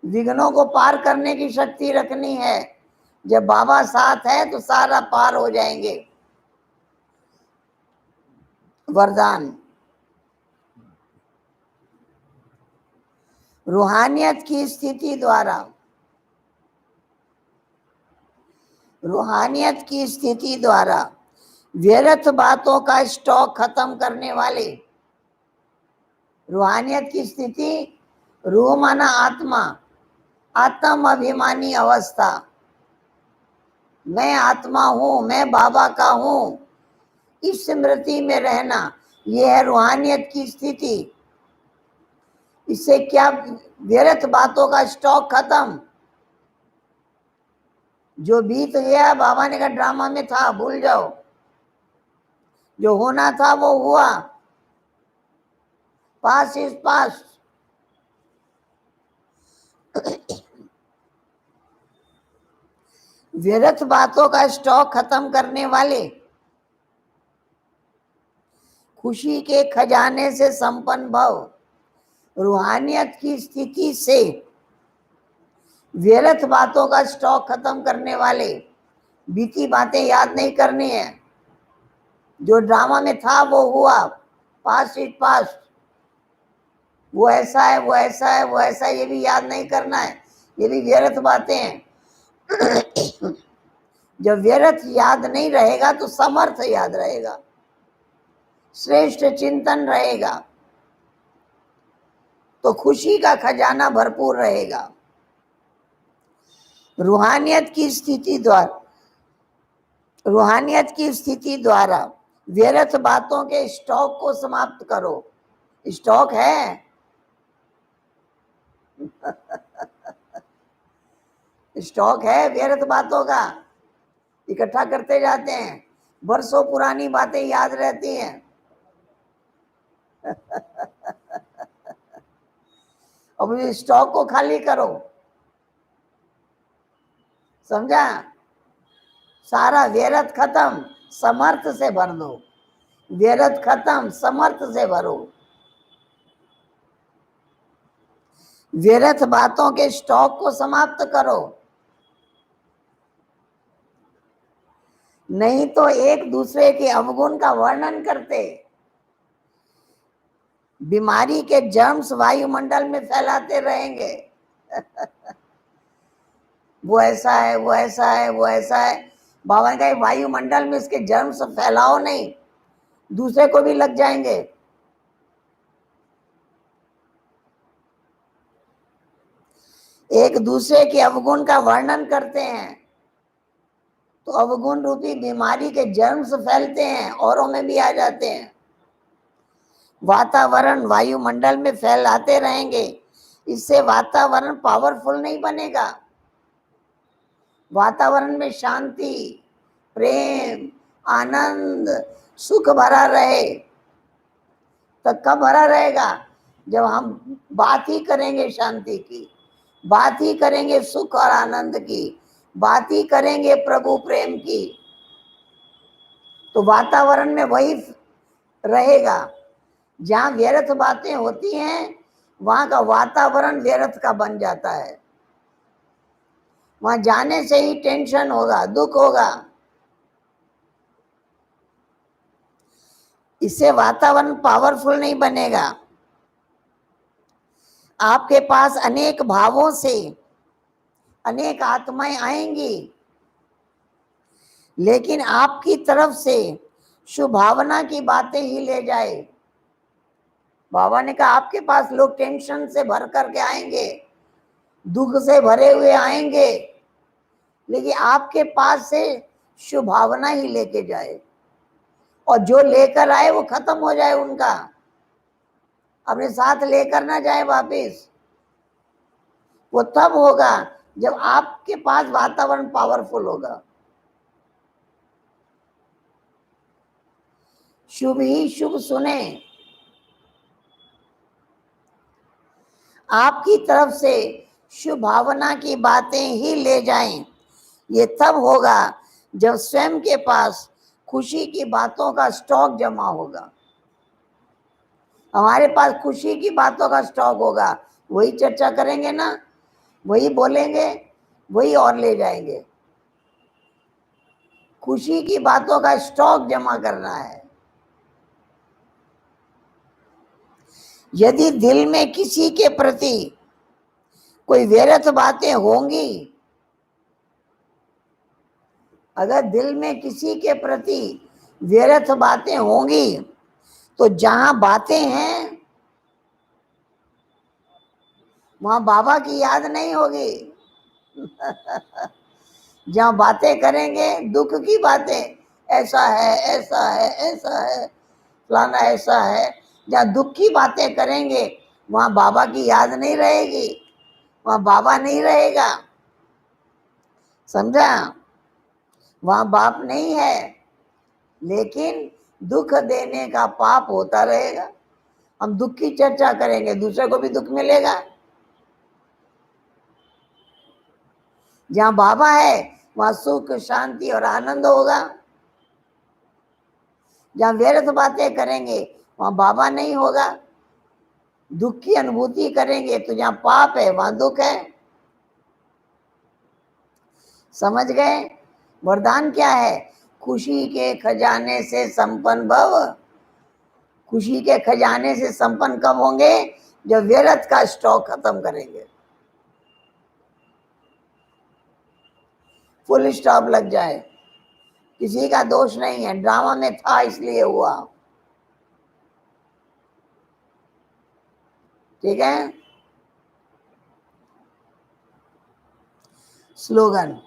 विघ्नों को पार करने की शक्ति रखनी है। जब बाबा साथ है तो सारा पार हो जाएंगे। वरदान। रूहानियत की स्थिति द्वारा, रूहानियत की स्थिति द्वारा व्यर्थ बातों का स्टॉक खत्म करने वाले। रूहानियत की स्थिति, रूह माना आत्मा, आत्म अभिमानी अवस्था। मैं आत्मा हूं, मैं बाबा का हूं, इस स्मृति में रहना, यह है रूहानियत की स्थिति। इससे क्या? व्यर्थ बातों का स्टॉक खत्म। जो बीत गया, बाबा ने कहा ड्रामा में था, भूल जाओ। जो होना था वो हुआ। पास इज पास। व्यर्थ बातों का स्टॉक खत्म करने वाले, खुशी के खजाने से संपन्न भव। रूहानियत की स्थिति से व्यर्थ बातों का स्टॉक खत्म करने वाले। बीती बातें याद नहीं करनी है। जो ड्रामा में था वो हुआ। पास इज पास। वो ऐसा है, वो ऐसा है, वो ऐसा है, ये भी याद नहीं करना है। ये भी व्यर्थ बातें हैं। जब व्यर्थ याद नहीं रहेगा तो समर्थ याद रहेगा, श्रेष्ठ चिंतन रहेगा, तो खुशी का खजाना भरपूर रहेगा। रूहानियत की स्थिति द्वारा, रूहानियत की स्थिति द्वारा व्यर्थ बातों के स्टॉक को समाप्त करो। स्टॉक है। स्टॉक है व्यर्थ बातों का, इकट्ठा करते जाते हैं, बरसों पुरानी बातें याद रहती हैं। अब इस स्टॉक को खाली करो, समझा? सारा व्यर्थ खत्म, समर्थ से भर दो। व्यर्थ खत्म, समर्थ से भरो। व्यर्थ बातों के स्टॉक को समाप्त करो, नहीं तो एक दूसरे के अवगुण का वर्णन करते, बीमारी के जर्म्स वायुमंडल में फैलाते रहेंगे। वो ऐसा है, वो ऐसा है, वो ऐसा है। बाबा ने कहा वायुमंडल में इसके जर्म्स फैलाओ नहीं, दूसरे को भी लग जाएंगे। एक दूसरे के अवगुण का वर्णन करते हैं तो अवगुण रूपी बीमारी के जर्म्स फैलते हैं, औरों में भी आ जाते हैं। वातावरण वायुमंडल में फैलाते रहेंगे, इससे वातावरण पावरफुल नहीं बनेगा। वातावरण में शांति, प्रेम, आनंद, सुख भरा रहे। तो कब भरा रहेगा? जब हम बात ही करेंगे शांति की, बात ही करेंगे सुख और आनंद की, बात ही करेंगे प्रभु प्रेम की, तो वातावरण में वही रहेगा। जहां व्यर्थ बातें होती हैं वहां का वातावरण व्यर्थ का बन जाता है। वहां जाने से ही टेंशन होगा, दुख होगा। इससे वातावरण पावरफुल नहीं बनेगा। आपके पास अनेक भावों से अनेक आत्माएं आएंगी, लेकिन आपकी तरफ से शुभ भावना की बातें ही ले जाए। बाबा ने कहा आपके पास लोग टेंशन से भर करके आएंगे, दुख से भरे हुए आएंगे, लेकिन आपके पास से शुभ भावना ही लेके जाए। और जो लेकर आए वो खत्म हो जाए उनका, अपने साथ लेकर ना जाए वापिस। वो तब होगा जब आपके पास वातावरण पावरफुल होगा। शुभ ही शुभ सुने, आपकी तरफ से शुभ भावना की बातें ही ले जाएं। ये तब होगा जब स्वयं के पास खुशी की बातों का स्टॉक जमा होगा। हमारे पास खुशी की बातों का स्टॉक होगा, वही चर्चा करेंगे ना, वही बोलेंगे, वही और ले जाएंगे। खुशी की बातों का स्टॉक जमा करना है। यदि दिल में किसी के प्रति कोई व्यर्थ बातें होंगी, अगर दिल में किसी के प्रति व्यर्थ बातें होंगी तो जहां बातें हैं वहां बाबा की याद नहीं होगी। जहां बातें करेंगे दुख की बातें, ऐसा है ऐसा है ऐसा है, फलाना ऐसा है, जहां दुख की बातें करेंगे वहां बाबा की याद नहीं रहेगी, वहां बाबा नहीं रहेगा। समझा? वहां बाप नहीं है, लेकिन दुख देने का पाप होता रहेगा। हम दुख की चर्चा करेंगे, दूसरे को भी दुख मिलेगा। जहां बाबा है वहां सुख शांति और आनंद होगा। जहां व्यर्थ बातें करेंगे वहां बाबा नहीं होगा। दुख की अनुभूति करेंगे तो जहां पाप है वहां दुख है। समझ गए? वरदान क्या है? खुशी के खजाने से संपन्न भव। खुशी के खजाने से संपन्न कब होंगे? जब व्यर्थ का स्टॉक खत्म करेंगे। फुल स्टॉप लग जाए। किसी का दोष नहीं है, ड्रामा में था इसलिए हुआ। ठीक है? स्लोगन,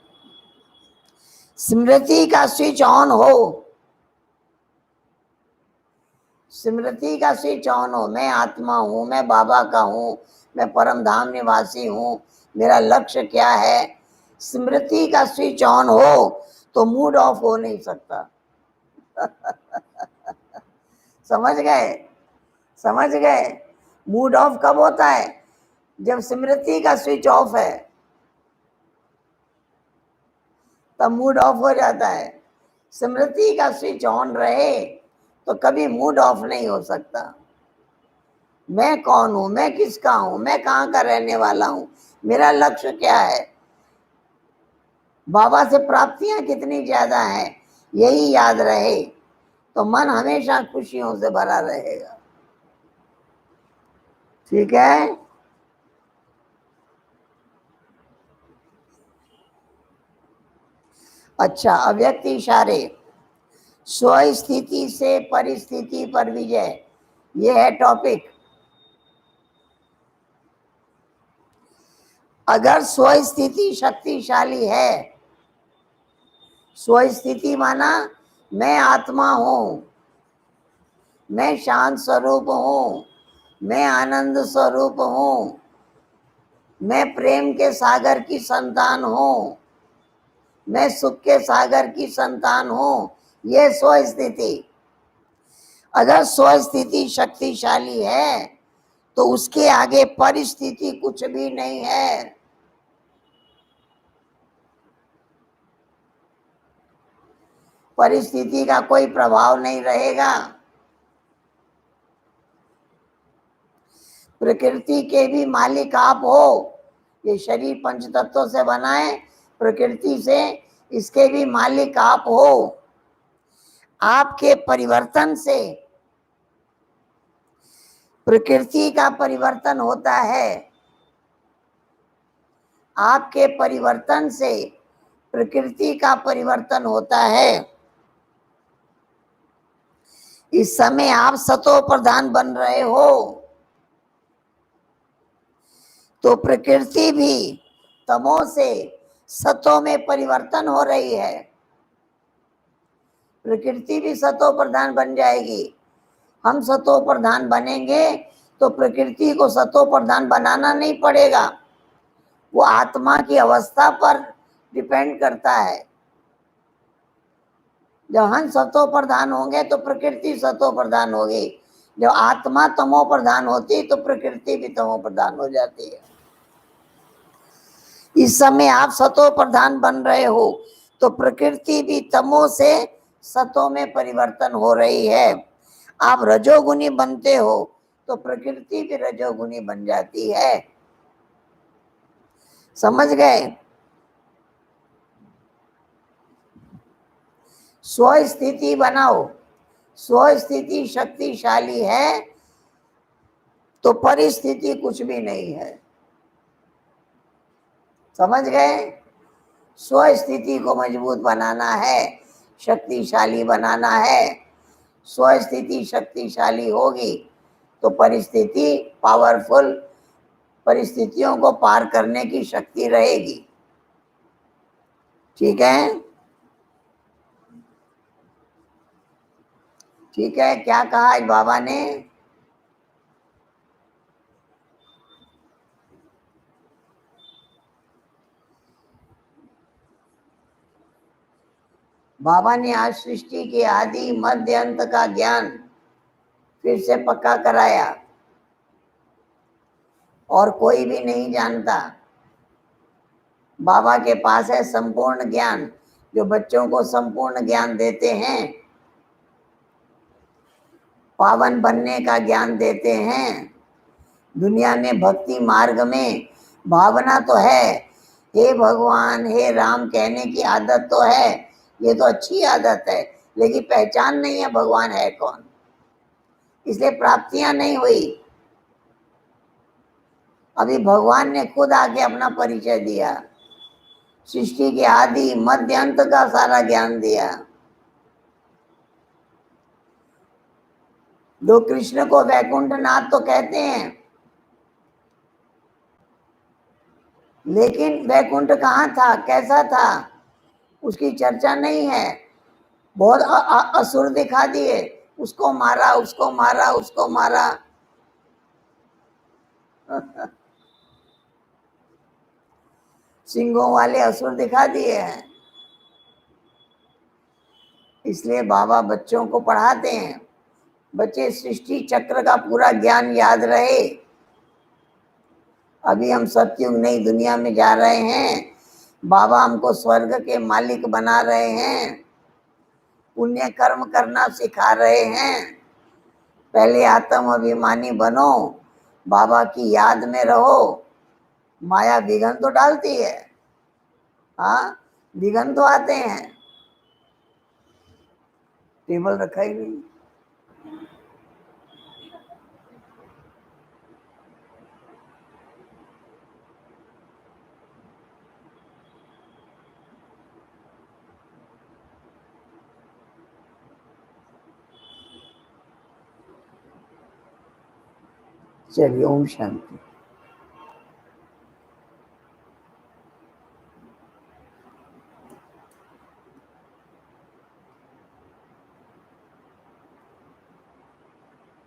स्मृति का स्विच ऑन हो। स्मृति का स्विच ऑन हो। मैं आत्मा हूं, मैं बाबा का हूं, मैं परम धाम निवासी हूं, मेरा लक्ष्य क्या है। स्मृति का स्विच ऑन हो तो मूड ऑफ हो नहीं सकता। समझ गए? समझ गए? मूड ऑफ कब होता है? जब स्मृति का स्विच ऑफ है तब मूड ऑफ हो जाता है। स्मृति का स्विच ऑन रहे तो कभी मूड ऑफ नहीं हो सकता। मैं कौन हूं, मैं किसका हूं, मैं कहां का रहने वाला हूं, मेरा लक्ष्य क्या है, बाबा से प्राप्तियां कितनी ज्यादा हैं, यही याद रहे तो मन हमेशा खुशियों से भरा रहेगा। ठीक है? अच्छा, अव्यक्त इशारे, स्वस्थिति से परिस्थिति पर विजय, ये है टॉपिक। अगर स्वस्थिति शक्तिशाली है, स्वस्थिति माना मैं आत्मा हूं, मैं शांत स्वरूप हूं, मैं आनंद स्वरूप हूं, मैं प्रेम के सागर की संतान हूं, मैं सुख के सागर की संतान हूं, ये स्वस्थिति। अगर स्वस्थिति शक्तिशाली है तो उसके आगे परिस्थिति कुछ भी नहीं है। परिस्थिति का कोई प्रभाव नहीं रहेगा। प्रकृति के भी मालिक आप हो। ये शरीर पंच तत्वों से बना है, प्रकृति से इसके भी मालिक आप हो। आपके परिवर्तन से प्रकृति का परिवर्तन होता है। आपके परिवर्तन से प्रकृति का परिवर्तन होता है। इस समय आप सतो प्रधान बन रहे हो तो प्रकृति भी तमो से सतो में परिवर्तन हो रही है। प्रकृति भी सतो प्रधान बन जाएगी। हम सतो प्रधान बनेंगे तो प्रकृति को सतो प्रधान बनाना नहीं पड़ेगा। वो आत्मा की अवस्था पर डिपेंड करता है। जब हम सतो प्रधान होंगे तो प्रकृति सतो प्रधान होगी। जब आत्मा तमो प्रधान होती तो प्रकृति भी तमो प्रधान हो जाती है। इस समय आप सतो प्रधान बन रहे हो तो प्रकृति भी तमो से सतो में परिवर्तन हो रही है। आप रजोगुनी बनते हो तो प्रकृति भी रजोगुनी बन जाती है। समझ गए? स्व स्थिति बनाओ। स्व स्थिति शक्तिशाली है तो परिस्थिति कुछ भी नहीं है। समझ गए? स्व स्थिति को मजबूत बनाना है, शक्तिशाली बनाना है। स्व स्थिति शक्तिशाली होगी तो परिस्थिति पावरफुल, परिस्थितियों को पार करने की शक्ति रहेगी। ठीक है? ठीक है, क्या कहा आज बाबा ने? बाबा ने आज सृष्टि के आदि मध्य अंत का ज्ञान फिर से पक्का कराया। और कोई भी नहीं जानता। बाबा के पास है संपूर्ण ज्ञान, जो बच्चों को संपूर्ण ज्ञान देते हैं, पावन बनने का ज्ञान देते हैं। दुनिया में भक्ति मार्ग में भावना तो है, हे भगवान हे राम कहने की आदत तो है, ये तो अच्छी आदत है, लेकिन पहचान नहीं है भगवान है कौन, इसलिए प्राप्तियां नहीं हुई। अभी भगवान ने खुद आके अपना परिचय दिया, सृष्टि के आदि मध्य अंत का सारा ज्ञान दिया। जो कृष्ण को वैकुंठनाथ तो कहते हैं, लेकिन वैकुंठ कहाँ था, कैसा था, उसकी चर्चा नहीं है। बहुत असुर दिखा दिए, उसको मारा, उसको मारा, उसको मारा। सिंगों वाले असुर दिखा दिए हैं। इसलिए बाबा बच्चों को पढ़ाते हैं, बच्चे सृष्टि चक्र का पूरा ज्ञान याद रहे। अभी हम सतयुग नई दुनिया में जा रहे हैं, बाबा हमको स्वर्ग के मालिक बना रहे हैं, पुण्य कर्म करना सिखा रहे हैं। पहले आत्म अभिमानी बनो, बाबा की याद में रहो। माया विघन तो डालती है, हाँ विघन तो आते हैं। टेबल रखा ही नहीं। चलिए, ओम शांति।